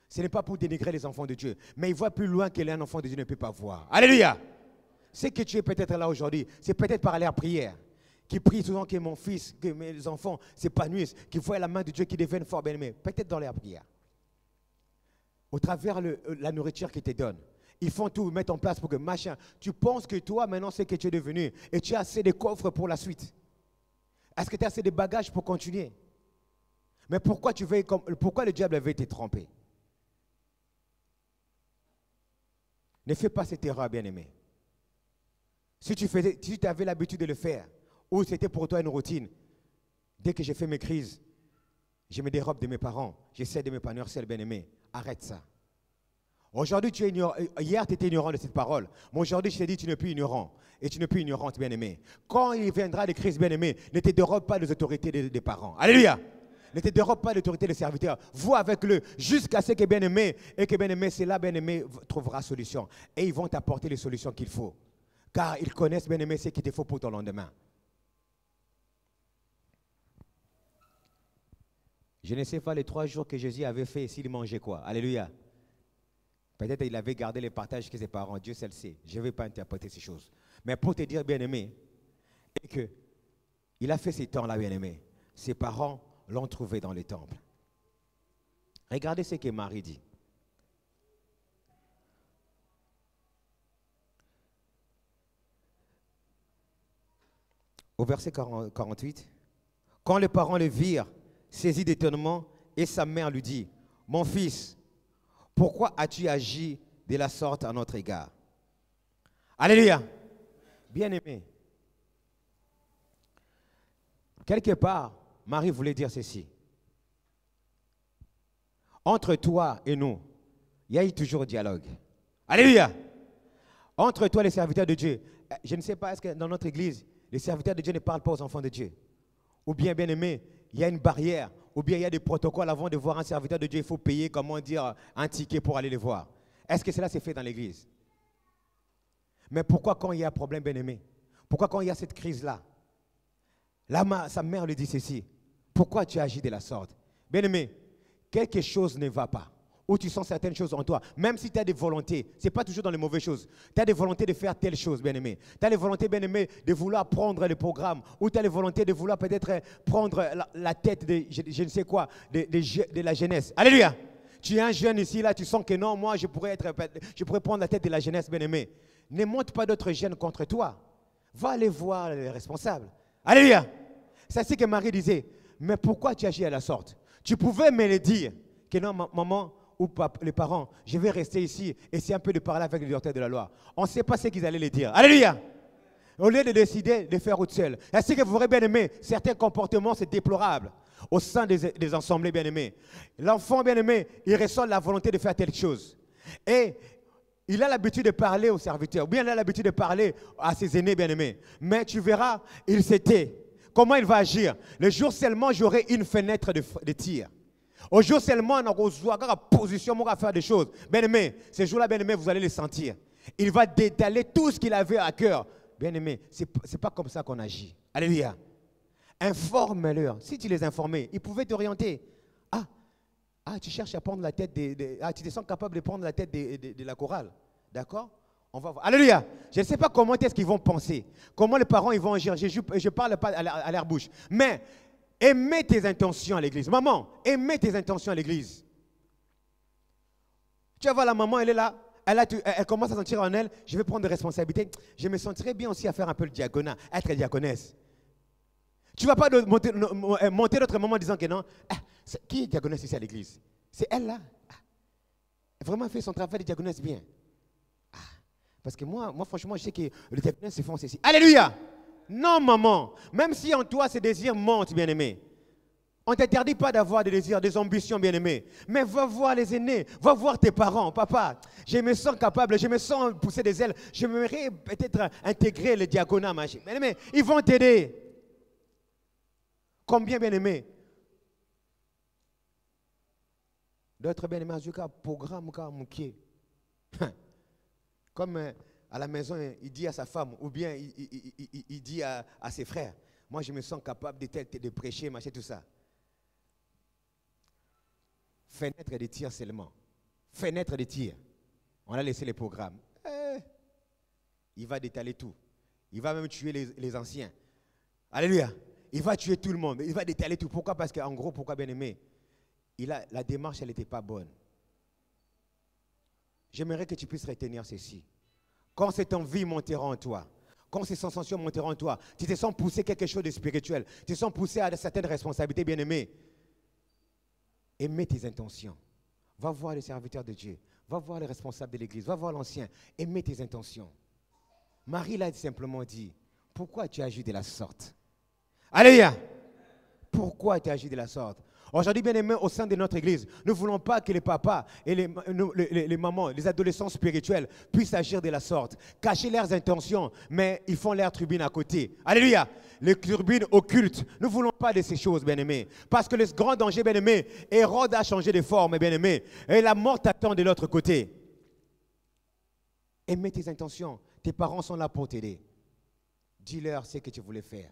Ce n'est pas pour dénigrer les enfants de Dieu, mais il voit plus loin que l'un enfant de Dieu ne peut pas voir. Alléluia. C'est que tu es peut-être là aujourd'hui, c'est peut-être par la prière, qui prie souvent que mon fils, que mes enfants s'épanouissent, qui voient la main de Dieu qui devienne fort, bien-aimé. Peut-être dans la prière. Au travers la nourriture qu'il te donne. Ils font tout, mettre en place pour que machin. Tu penses que toi, maintenant, c'est que tu es devenu. Et tu as assez de coffres pour la suite. Est-ce que tu as assez de bagages pour continuer? Mais pourquoi le diable veut te tromper? Ne fais pas cette erreur, bien-aimé. Si tu avais l'habitude de le faire, ou c'était pour toi une routine, dès que j'ai fait mes crises, je me dérobe de mes parents, j'essaie de m'épanouir seul, bien-aimé. Arrête ça. Aujourd'hui, tu es ignorant. Hier, tu étais ignorant de cette parole. Mais aujourd'hui, je t'ai dit, tu n'es plus ignorant. Et tu n'es plus ignorante, bien-aimé. Quand il viendra des crises, bien-aimé, ne te dérobe pas des autorités des parents. Alléluia. Ne te dérobe pas l'autorité des serviteurs. Vois avec eux jusqu'à ce que bien-aimé, et que bien-aimé, c'est là, bien-aimé, trouvera solution. Et ils vont t'apporter les solutions qu'il faut. Car ils connaissent, bien-aimé, ce qu'il te faut pour ton lendemain. Je ne sais pas les 3 jours que Jésus avait fait, s'il mangeait quoi. Alléluia. Peut-être qu'il avait gardé les partages que ses parents, Dieu seul sait. Je ne vais pas interpréter ces choses. Mais pour te dire, bien-aimé, et que il a fait ces temps-là, bien-aimé. Ses parents l'ont trouvé dans les temples. Regardez ce que Marie dit. Au verset 48, quand les parents le virent, saisis d'étonnement, et sa mère lui dit, « Mon fils, pourquoi as-tu agi de la sorte à notre égard? » Alléluia. Bien-aimé. Quelque part, Marie voulait dire ceci. Entre toi et nous, il y a eu toujours un dialogue. Alléluia. Entre toi et les serviteurs de Dieu. Je ne sais pas, est-ce que dans notre église, les serviteurs de Dieu ne parlent pas aux enfants de Dieu? Ou bien, bien aimé, il y a une barrière, ou bien il y a des protocoles avant de voir un serviteur de Dieu, il faut payer, comment dire, un ticket pour aller les voir. Est-ce que cela s'est fait dans l'église? Mais pourquoi quand il y a un problème, bien aimé? Pourquoi quand il y a cette crise-là? Là, sa mère lui dit ceci. Pourquoi tu agis de la sorte? Bien aimé, quelque chose ne va pas. Ou tu sens certaines choses en toi, même si tu as des volontés, ce n'est pas toujours dans les mauvaises choses. Tu as des volontés de faire telle chose, bien-aimé. Tu as des volontés, bien-aimé, de vouloir prendre le programme, ou tu as les volontés de vouloir peut-être prendre la tête de, je ne sais quoi, de la jeunesse. Alléluia. Tu es un jeune ici, là, tu sens que non, moi, je pourrais prendre la tête de la jeunesse, bien-aimé. Ne monte pas d'autres jeunes contre toi. Va aller voir les responsables. Alléluia. C'est ainsi que Marie disait, mais pourquoi tu agis à la sorte? Tu pouvais me le dire, que non, maman, ou les parents, je vais rester ici, essayer un peu de parler avec les docteurs de la loi. On ne sait pas ce qu'ils allaient les dire. Alléluia. Au lieu de décider de faire autre chose. Ainsi que vous aurez bien aimé, certains comportements, c'est déplorable au sein des assemblées bien aimées. L'enfant bien aimé, il ressent la volonté de faire telle chose. Et il a l'habitude de parler aux serviteurs, ou bien il a l'habitude de parler à ses aînés bien aimés. Mais tu verras, il s'était. Comment il va agir? Le jour seulement, j'aurai une fenêtre de tir. Au jour seulement, on a une position pour faire des choses. Bien-aimé, ces jours-là, bien-aimé, vous allez les sentir. Il va détaler tout ce qu'il avait à cœur. Bien-aimé, ce n'est pas comme ça qu'on agit. Alléluia. Informe-leur. Si tu les informais, ils pouvaient t'orienter. Tu cherches à prendre la tête tu te sens capable de prendre la tête de la chorale. D'accord? On va voir. Alléluia. Je ne sais pas comment est-ce qu'ils vont penser. Comment les parents ils vont agir. Je ne parle pas à leur bouche. Mais aimez tes intentions à l'église. Maman, aimez tes intentions à l'église. Tu vas voir la maman, elle est là. Elle commence à sentir en elle, je vais prendre des responsabilités. Je me sentirais bien aussi à faire un peu le diaconat, être diaconesse. Tu ne vas pas monter notre maman en disant que non. Qui est diaconesse ici à l'église? C'est elle là. Elle a vraiment fait son travail de diaconesse bien. Parce que moi, franchement, je sais que les diaconesses se font ceci. Alléluia! Non, maman. Même si en toi, ces désirs montent, bien-aimé. On ne t'interdit pas d'avoir des désirs, des ambitions, bien-aimé. Mais va voir les aînés, va voir tes parents. Papa, je me sens capable, je me sens pousser des ailes. J'aimerais peut-être intégrer le diaconat, machin. Bien-aimé, ils vont t'aider. Combien, bien-aimé? D'autres bien-aimés, en tout cas, programme, comme à la maison, il dit à sa femme, ou bien il dit à ses frères, moi je me sens capable de prêcher, machin, tout ça. Fenêtre de tir seulement. Fenêtre de tir. On a laissé les programmes. Il va détaler tout. Il va même tuer les anciens. Alléluia. Il va tuer tout le monde. Il va détaler tout. Pourquoi? Parce qu'en gros, pourquoi bien aimé? La démarche, elle n'était pas bonne. J'aimerais que tu puisses retenir ceci. Quand cette envie montera en toi, quand ces sensations monteront en toi, tu te sens pousser quelque chose de spirituel, tu te sens poussé à certaines responsabilités, bien-aimées. Aimez tes intentions. Va voir les serviteurs de Dieu. Va voir les responsables de l'église. Va voir l'ancien. Aimez tes intentions. Marie l'a simplement dit, pourquoi tu agis de la sorte? Alléluia! Pourquoi tu agis de la sorte? Aujourd'hui, bien aimé, au sein de notre église, nous ne voulons pas que les papas et les mamans, les adolescents spirituels puissent agir de la sorte, cacher leurs intentions, mais ils font leur tribune à côté. Alléluia! Les tribunes occultes. Nous ne voulons pas de ces choses, bien aimé. Parce que le grand danger, bien aimé, Hérode a changé de forme, bien aimé, et la mort t'attend de l'autre côté. Aimez tes intentions. Tes parents sont là pour t'aider. Dis-leur ce que tu voulais faire.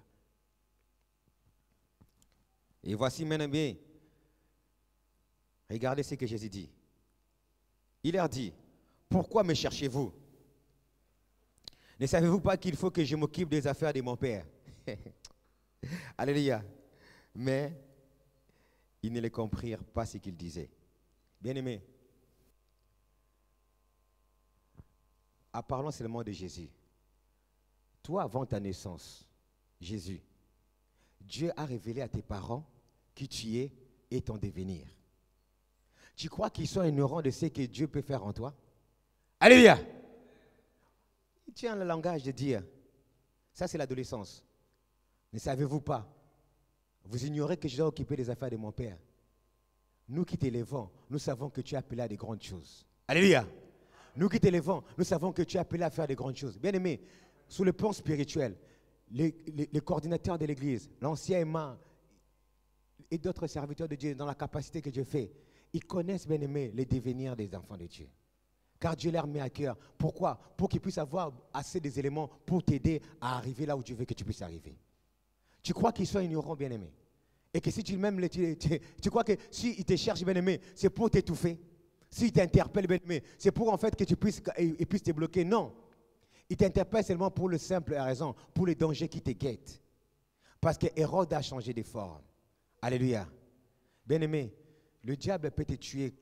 Et voici maintenant bien. Regardez ce que Jésus dit. Il leur dit, pourquoi me cherchez-vous? Ne savez-vous pas qu'il faut que je m'occupe des affaires de mon Père? Alléluia. Mais ils ne les comprirent pas ce qu'il disait. Bien-aimés, parlons seulement de Jésus. Toi, avant ta naissance, Jésus, Dieu a révélé à tes parents qui tu es et ton devenir. Tu crois qu'ils sont ignorants de ce que Dieu peut faire en toi? Alléluia! Il tient le langage de dire. Ça, c'est l'adolescence. Ne savez-vous pas? Vous ignorez que je dois occuper des affaires de mon Père. nous qui t'élèvons, nous savons que tu es appelé à des grandes choses. Alléluia. Nous qui t'élèvons, nous savons que tu es appelé à faire des grandes choses. Bien-aimés, sur le plan spirituel, les coordinateurs de l'Église, l'ancien aimant et d'autres serviteurs de Dieu dans la capacité que Dieu fait, ils connaissent, bien-aimés, les devenirs des enfants de Dieu. Car Dieu leur met à cœur. Pourquoi? Pour qu'ils puissent avoir assez des éléments pour t'aider à arriver là où Dieu veut que tu puisses arriver. Tu crois qu'ils sont ignorants, bien-aimés? Et que si tu crois que s'ils te cherchent, bien-aimés, c'est pour t'étouffer? S'ils t'interpellent, bien-aimés, c'est pour en fait que tu puisses te bloquer? Non. Ils t'interpellent seulement pour le simple raison, pour les dangers qui te guettent. Parce que Hérode a changé de forme. Alléluia. Bien-aimé, le diable peut te tuer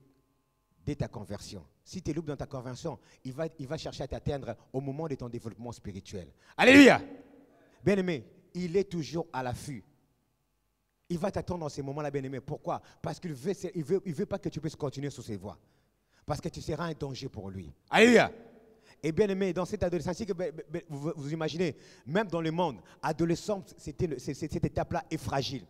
dès ta conversion. Si tu es loup dans ta conversion, il va chercher à t'atteindre au moment de ton développement spirituel. Alléluia. Bien-aimé, il est toujours à l'affût. Il va t'attendre dans ces moments-là, bien-aimé. Pourquoi? Parce qu'il veut pas que tu puisses continuer sur ses voies. Parce que tu seras un danger pour lui. Alléluia. Et bien-aimé, dans cette adolescence, vous imaginez, même dans le monde, adolescent, cette étape-là est fragile,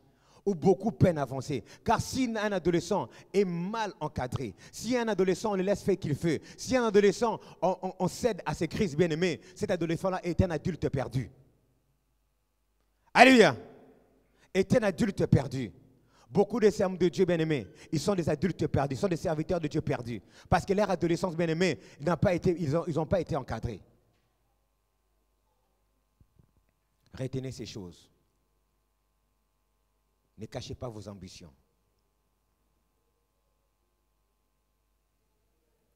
où beaucoup peinent à avancer. Car si un adolescent est mal encadré, si un adolescent, on le laisse faire qu'il fait, si un adolescent, on cède à ses crises, bien-aimé, cet adolescent-là est un adulte perdu. Alléluia. Est un adulte perdu. Beaucoup de servants de Dieu, bien-aimés, ils sont des adultes perdus, ils sont des serviteurs de Dieu perdus. Parce que leur adolescence, bien-aimés, ils n'ont pas été encadrés. Retenez ces choses. Ne cachez pas vos ambitions.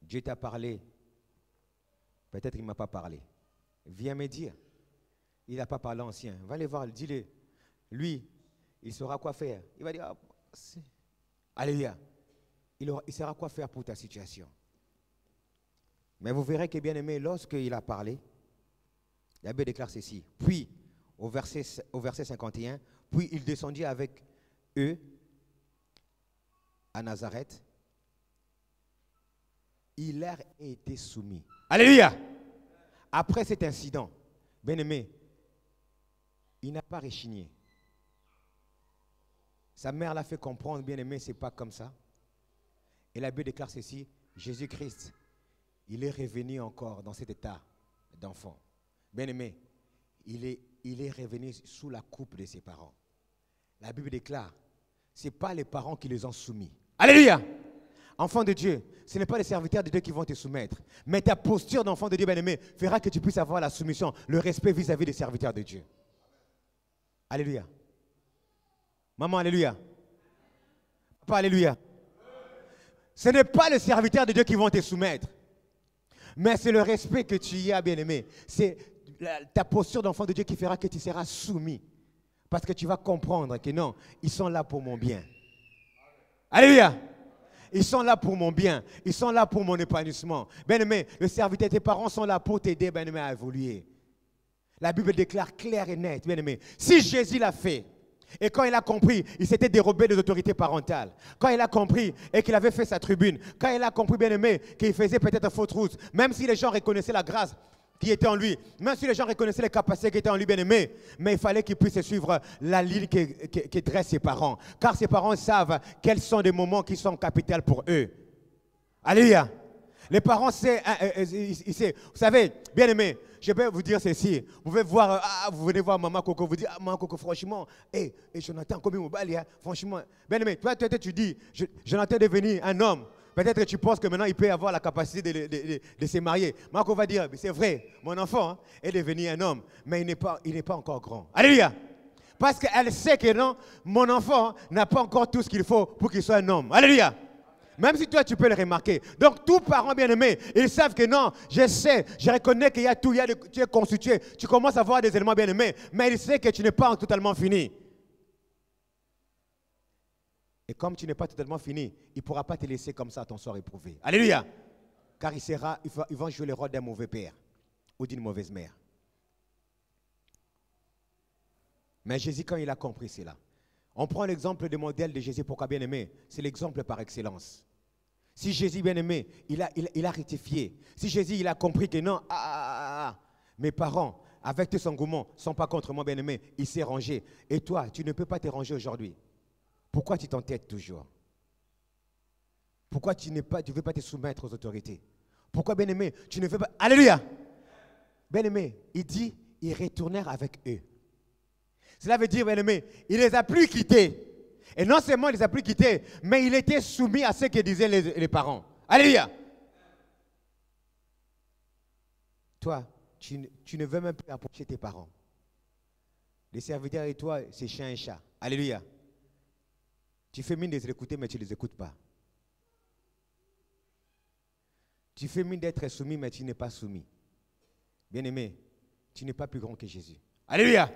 Dieu t'a parlé. Peut-être qu'il ne m'a pas parlé. Viens me dire. Il n'a pas parlé ancien. Va aller voir, dis-le. Lui, il saura quoi faire. Il va dire, alléluia. Il saura quoi faire pour ta situation. Mais vous verrez que, bien aimé, lorsqu'il a parlé, la Bible déclare ceci. Puis, au verset 51, puis il descendit avec eux à Nazareth. Il leur a été soumis. Alléluia. Après cet incident, bien aimé, il n'a pas rechigné. Sa mère l'a fait comprendre, bien aimé, ce n'est pas comme ça. Et la Bible déclare ceci, Jésus-Christ, il est revenu encore dans cet état d'enfant. Bien aimé, il est revenu sous la coupe de ses parents. La Bible déclare, ce n'est pas les parents qui les ont soumis. Alléluia! Enfant de Dieu, ce n'est pas les serviteurs de Dieu qui vont te soumettre. Mais ta posture d'enfant de Dieu, bien aimé, fera que tu puisses avoir la soumission, le respect vis-à-vis des serviteurs de Dieu. Alléluia. Maman, alléluia. Papa, alléluia. Ce n'est pas les serviteurs de Dieu qui vont te soumettre. Mais c'est le respect que tu y as, bien-aimé. C'est ta posture d'enfant de Dieu qui fera que tu seras soumis. Parce que tu vas comprendre que non, ils sont là pour mon bien. Alléluia. Ils sont là pour mon bien. Ils sont là pour mon épanouissement. Bien-aimé, le serviteur, tes parents sont là pour t'aider, bien-aimé, à évoluer. La Bible déclare clair et net, bien-aimé. Si Jésus l'a fait, et quand il a compris, il s'était dérobé des autorités parentales. Quand il a compris et qu'il avait fait sa tribune, quand il a compris, bien aimé, qu'il faisait peut-être faute route, même si les gens reconnaissaient la grâce qui était en lui, même si les gens reconnaissaient les capacités qui étaient en lui, bien aimé, mais il fallait qu'il puisse suivre la ligne que dressent ses parents. Car ses parents savent quels sont des moments qui sont capitaux pour eux. Alléluia. Les parents, vous savez, bien aimé, je vais vous dire ceci. Vous pouvez voir, vous venez voir Maman Coco, vous dites, Maman Coco, franchement, Jonathan, combien vous balle, franchement. Bien aimé, toi, tu dis, Jonathan est devenu un homme. Peut-être que tu penses que maintenant, il peut avoir la capacité de se marier. Maman Coco va dire, c'est vrai, mon enfant est devenu un homme, mais il n'est pas encore grand. Alléluia. Parce qu'elle sait que non, mon enfant n'a pas encore tout ce qu'il faut pour qu'il soit un homme. Alléluia. Même si toi, tu peux le remarquer. Donc, tous parents bien-aimés, ils savent que non, je sais, je reconnais qu'il y a tout, tu es constitué, tu commences à voir des éléments bien-aimés, mais ils savent que tu n'es pas totalement fini. Et comme tu n'es pas totalement fini, il ne pourra pas te laisser comme ça à ton sort éprouvé. Alléluia. Car ils vont jouer le rôle d'un mauvais père ou d'une mauvaise mère. Mais Jésus, quand il a compris cela, on prend l'exemple du modèle de Jésus, pourquoi bien aimé? C'est l'exemple par excellence. Si Jésus bien aimé, il a rectifié. Si Jésus il a compris que non, mes parents, avec tes engouements, ne sont pas contre moi bien aimé, il s'est rangé. Et toi, tu ne peux pas te ranger aujourd'hui. Pourquoi tu t'entêtes toujours? Pourquoi tu ne veux pas te soumettre aux autorités? Pourquoi, bien-aimé, tu ne veux pas... Alléluia! Bien-aimé, il dit, ils retournèrent avec eux. Cela veut dire, bien-aimé, il ne les a plus quittés. Et non seulement il ne les a plus quittés, mais il était soumis à ce que disaient les parents. Alléluia! Toi, tu ne veux même plus approcher tes parents. Les serviteurs et toi, c'est chien et chat. Alléluia! Tu fais mine de les écouter, mais tu ne les écoutes pas. Tu fais mine d'être soumis, mais tu n'es pas soumis. Bien-aimé, tu n'es pas plus grand que Jésus. Alléluia!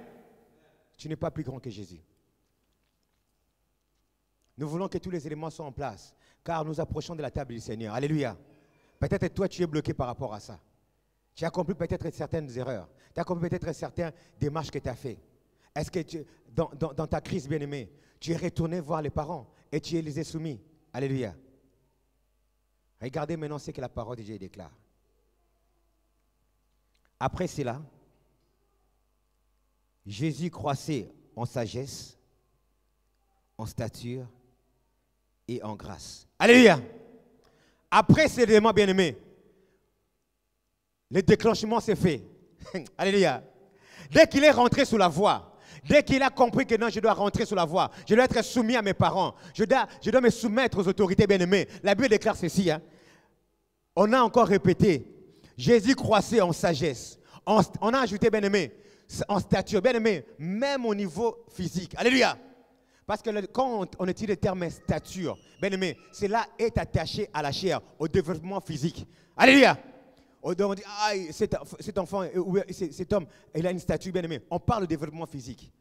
Tu n'es pas plus grand que Jésus. Nous voulons que tous les éléments soient en place, car nous approchons de la table du Seigneur. Alléluia! Peut-être toi, tu es bloqué par rapport à ça. Tu as accompli peut-être certaines erreurs. Tu as accompli peut-être certaines démarches que tu as faites. Est-ce que dans ta crise, bien-aimé, tu es retourné voir les parents et tu les as soumis? Alléluia! Regardez maintenant ce que la parole de Dieu déclare. Après cela, Jésus croissait en sagesse, en stature et en grâce. Alléluia! Après ces éléments, bien-aimés, le déclenchement s'est fait. Alléluia! Dès qu'il est rentré sous la voie, dès qu'il a compris que non, je dois rentrer sous la voie, je dois être soumis à mes parents, je dois me soumettre aux autorités bien-aimées. La Bible déclare ceci. On a encore répété, Jésus croissait en sagesse. On a ajouté, bien-aimé, en stature, bien-aimé, même au niveau physique. Alléluia! Parce que quand on utilise le terme stature, bien-aimé, cela est attaché à la chair, au développement physique. Alléluia! On dit, ah, cet enfant, cet homme, il a une stature, bien-aimé. On parle de développement physique.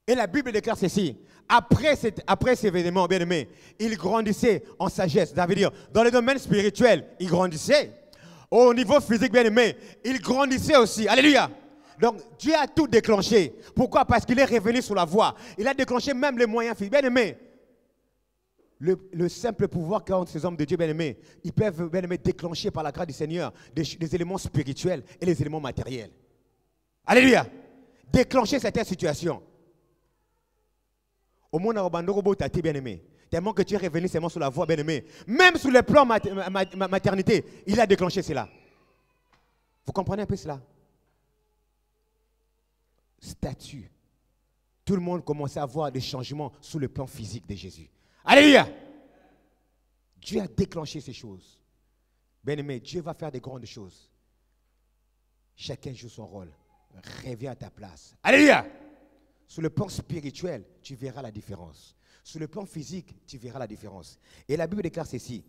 Et la Bible déclare ceci. Après ces événements, bien-aimés, il grandissait en sagesse. Ça veut dire, dans le domaine spirituel, il grandissait. Au niveau physique, bien-aimé, il grandissait aussi. Alléluia! Donc, Dieu a tout déclenché. Pourquoi? Parce qu'il est revenu sur la voie. Il a déclenché même les moyens physiques. Bien-aimé, le simple pouvoir qu'ont ces hommes de Dieu, bien-aimés, ils peuvent, bien-aimés, déclencher par la grâce du Seigneur des éléments spirituels et les éléments matériels. Alléluia! Déclencher cette situation. Au monde où bien-aimé, tellement que tu es revenu seulement sur la voie, bien-aimé, même sur le plan maternité, il a déclenché cela. Vous comprenez un peu cela? Statut. Tout le monde commençait à voir des changements sur le plan physique de Jésus. Alléluia! Dieu a déclenché ces choses. Bien-aimé, Dieu va faire des grandes choses. Chacun joue son rôle. Reviens à ta place. Alléluia! Sur le plan spirituel, tu verras la différence. Sur le plan physique, tu verras la différence. Et la Bible déclare ceci.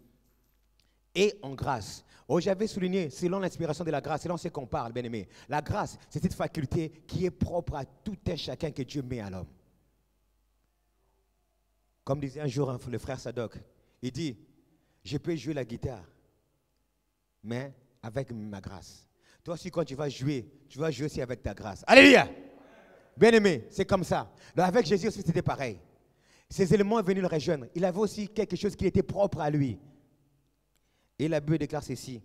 Et en grâce. Oh, j'avais souligné, selon l'inspiration de la grâce, selon ce qu'on parle, bien-aimé. La grâce, c'est cette faculté qui est propre à tout un chacun que Dieu met à l'homme. Comme disait un jour le frère Sadok, il dit, je peux jouer la guitare, mais avec ma grâce. Toi aussi, quand tu vas jouer aussi avec ta grâce. Alléluia! Bien-aimé, c'est comme ça. Donc avec Jésus aussi, c'était pareil. Ces éléments venus le rejoindre. Il avait aussi quelque chose qui était propre à lui. Et la Bible déclare ceci.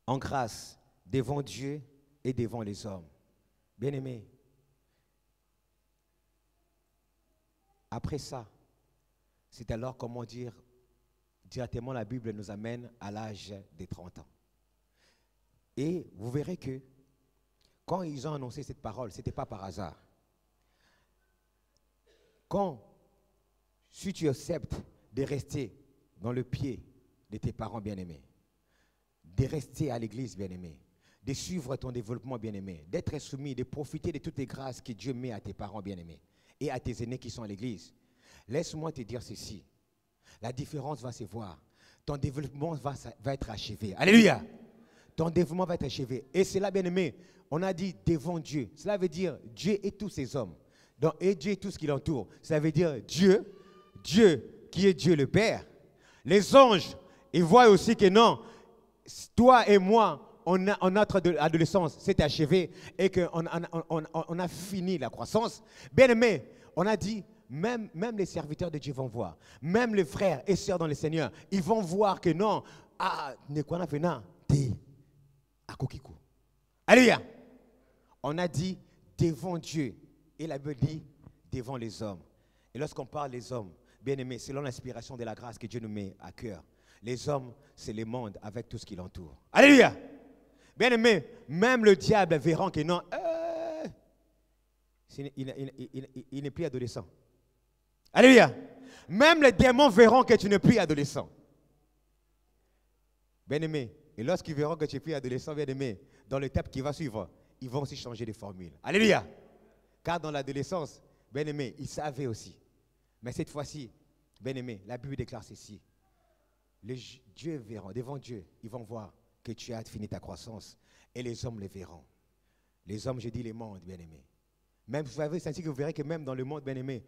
En grâce, devant Dieu et devant les hommes. Bien-aimé. Après ça, c'est alors, comment dire, directement la Bible nous amène à l'âge des 30 ans. Et vous verrez que quand ils ont annoncé cette parole, ce n'était pas par hasard. Si tu acceptes de rester dans le pied de tes parents bien-aimés, de rester à l'église bien-aimée, de suivre ton développement bien-aimé, d'être soumis, de profiter de toutes les grâces que Dieu met à tes parents bien-aimés et à tes aînés qui sont à l'église, laisse-moi te dire ceci. La différence va se voir. Ton développement va être achevé. Alléluia! Ton développement va être achevé. Et c'est là, bien-aimé, on a dit devant Dieu. Cela veut dire Dieu et tous ses hommes. Donc, et Dieu et tout ce qui l'entoure. Ça veut dire Dieu qui est Dieu le Père. Les anges, ils voient aussi que non, toi et moi, notre adolescence s'est achevée et qu'on a fini la croissance. Bien-aimé, on a dit, même les serviteurs de Dieu vont voir. Même les frères et sœurs dans le Seigneur, ils vont voir que non, alléluia. On a dit devant Dieu et la Bible dit devant les hommes. Et lorsqu'on parle des hommes, Bien-aimé, selon l'inspiration de la grâce que Dieu nous met à cœur, les hommes, c'est le monde avec tout ce qui l'entoure. Alléluia! Bien-aimé, même le diable verra que non, il n'est plus adolescent. Alléluia! Même les démons verront que tu n'es plus adolescent. Bien-aimé, et lorsqu'ils verront que tu n'es plus adolescent, bien-aimé, dans l'étape qui va suivre, ils vont aussi changer de formule. Alléluia! Car dans l'adolescence, bien-aimé, ils savaient aussi. Mais cette fois-ci, bien-aimé, la Bible déclare ceci. Les dieux verront, devant Dieu, ils vont voir que tu as fini ta croissance. Et les hommes les verront. Les hommes, je dis les mondes, bien-aimé. Même, vous savez, c'est ainsi que vous verrez que même dans le monde, bien-aimé,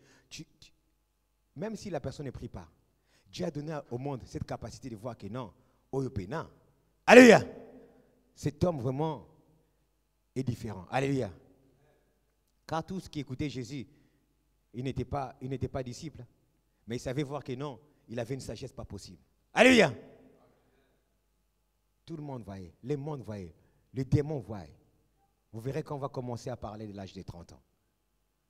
même si la personne ne prie pas, Dieu a donné au monde cette capacité de voir que non, Oyopena. Alléluia! Cet homme vraiment est différent. Alléluia! Car tous qui écoutaient Jésus, il n'était pas disciple, mais il savait voir que non, il avait une sagesse pas possible. Alléluia! Tout le monde voyait, les mondes voyaient, les démons voyaient. Vous verrez qu'on va commencer à parler de l'âge de 30 ans.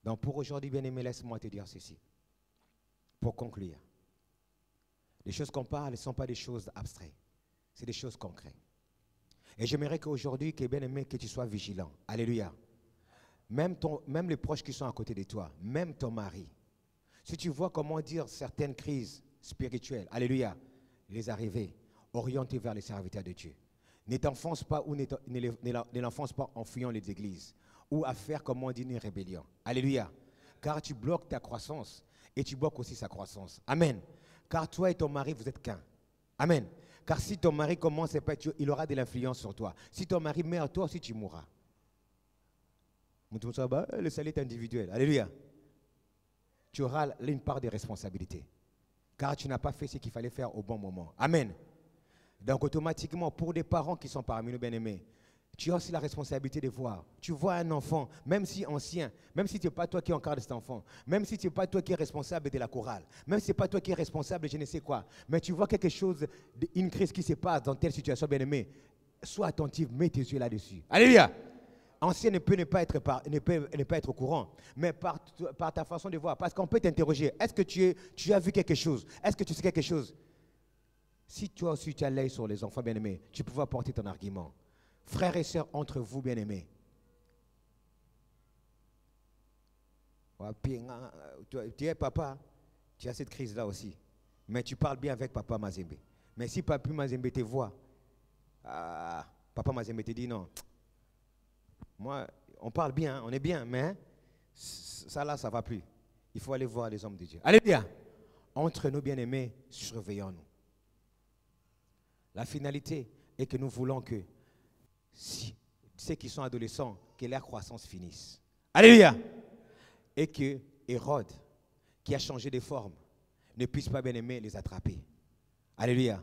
Donc pour aujourd'hui, bien-aimé, laisse-moi te dire ceci. Pour conclure, les choses qu'on parle ne sont pas des choses abstraites, c'est des choses concrètes. Et j'aimerais qu'aujourd'hui, que bien-aimé, que tu sois vigilant. Alléluia! Même les proches qui sont à côté de toi, même ton mari. Si tu vois comment dire certaines crises spirituelles, alléluia, les arriver, orientez vers les serviteurs de Dieu. Ne t'enfonce pas ou ne l'enfonce pas en fuyant les églises ou à faire, comme on dit, une rébellion. Alléluia. Car tu bloques ta croissance et tu bloques aussi sa croissance. Amen. Car toi et ton mari, vous êtes qu'un. Amen. Car si ton mari commence à pas être, il aura de l'influence sur toi. Si ton mari meurt, toi aussi tu mourras. Le salut est individuel. Alléluia. Tu auras une part de responsabilité. Car tu n'as pas fait ce qu'il fallait faire au bon moment. Amen. Donc automatiquement, pour des parents qui sont parmi nous bien-aimés, tu as aussi la responsabilité de voir. Tu vois un enfant, même si ancien, même si ce n'est pas toi qui encadre cet enfant, même si ce n'est pas toi qui es responsable de la chorale, même si ce n'est pas toi qui es responsable de je ne sais quoi, mais tu vois quelque chose, une crise qui se passe dans telle situation, bien-aimé, sois attentif, mets tes yeux là-dessus. Alléluia. Ancien ne peut pas être au courant, mais par ta façon de voir, parce qu'on peut t'interroger, est-ce que tu as vu quelque chose? Est-ce que tu sais quelque chose? Si toi aussi tu as l'œil sur les enfants bien-aimés, tu peux porter ton argument. Frères et sœurs, entre vous bien-aimés, tu es papa, tu as cette crise-là aussi, mais tu parles bien avec papa Mazembe. Mais si papa Mazembe te voit, papa Mazembe te dit non. Moi, on parle bien, on est bien, mais ça là, ça ne va plus. Il faut aller voir les hommes de Dieu. Alléluia. Entre nous bien-aimés, surveillons-nous. La finalité est que nous voulons que ceux qui sont adolescents, que leur croissance finisse. Alléluia. Et que Hérode, qui a changé de forme, ne puisse pas bien-aimé les attraper. Alléluia.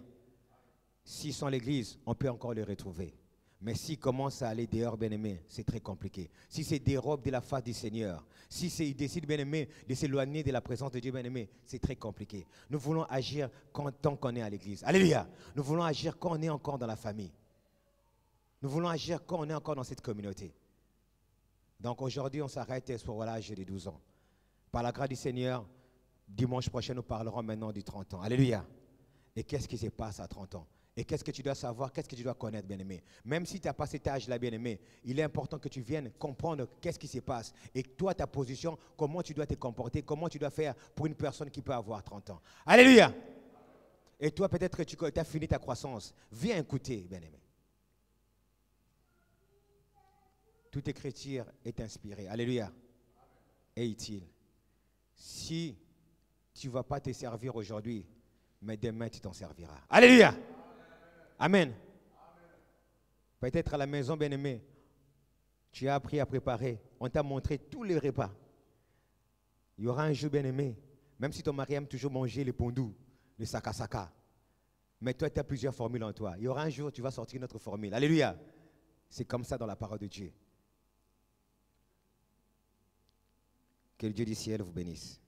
S'ils sont à l'église, on peut encore les retrouver. Mais s'ils commencent à aller dehors, bien-aimé, c'est très compliqué. Si c'est dérobe de la face du Seigneur, si ils décident, bien-aimé, de s'éloigner de la présence de Dieu, bien-aimé, c'est très compliqué. Nous voulons agir tant qu'on est à l'église. Alléluia. Nous voulons agir quand on est encore dans la famille. Nous voulons agir quand on est encore dans cette communauté. Donc aujourd'hui, on s'arrête sur l'âge de 12 ans. Par la grâce du Seigneur, dimanche prochain, nous parlerons maintenant du 30 ans. Alléluia. Et qu'est-ce qui se passe à 30 ans? Et qu'est-ce que tu dois savoir, qu'est-ce que tu dois connaître, bien-aimé? Même si tu n'as pas cet âge-là, bien-aimé, il est important que tu viennes comprendre qu'est-ce qui se passe. Et toi, ta position, comment tu dois te comporter, comment tu dois faire pour une personne qui peut avoir 30 ans. Alléluia! Et toi, peut-être que tu as fini ta croissance. Viens écouter, bien-aimé. Toute écriture est inspirée. Alléluia! Et utile. Si tu ne vas pas te servir aujourd'hui, mais demain, tu t'en serviras. Alléluia! Amen. Peut-être à la maison, bien-aimé, tu as appris à préparer. On t'a montré tous les repas. Il y aura un jour, bien-aimé, même si ton mari aime toujours manger les pondous, les sakasaka, mais toi, tu as plusieurs formules en toi. Il y aura un jour, tu vas sortir une autre formule. Alléluia. C'est comme ça dans la parole de Dieu. Que le Dieu du ciel vous bénisse.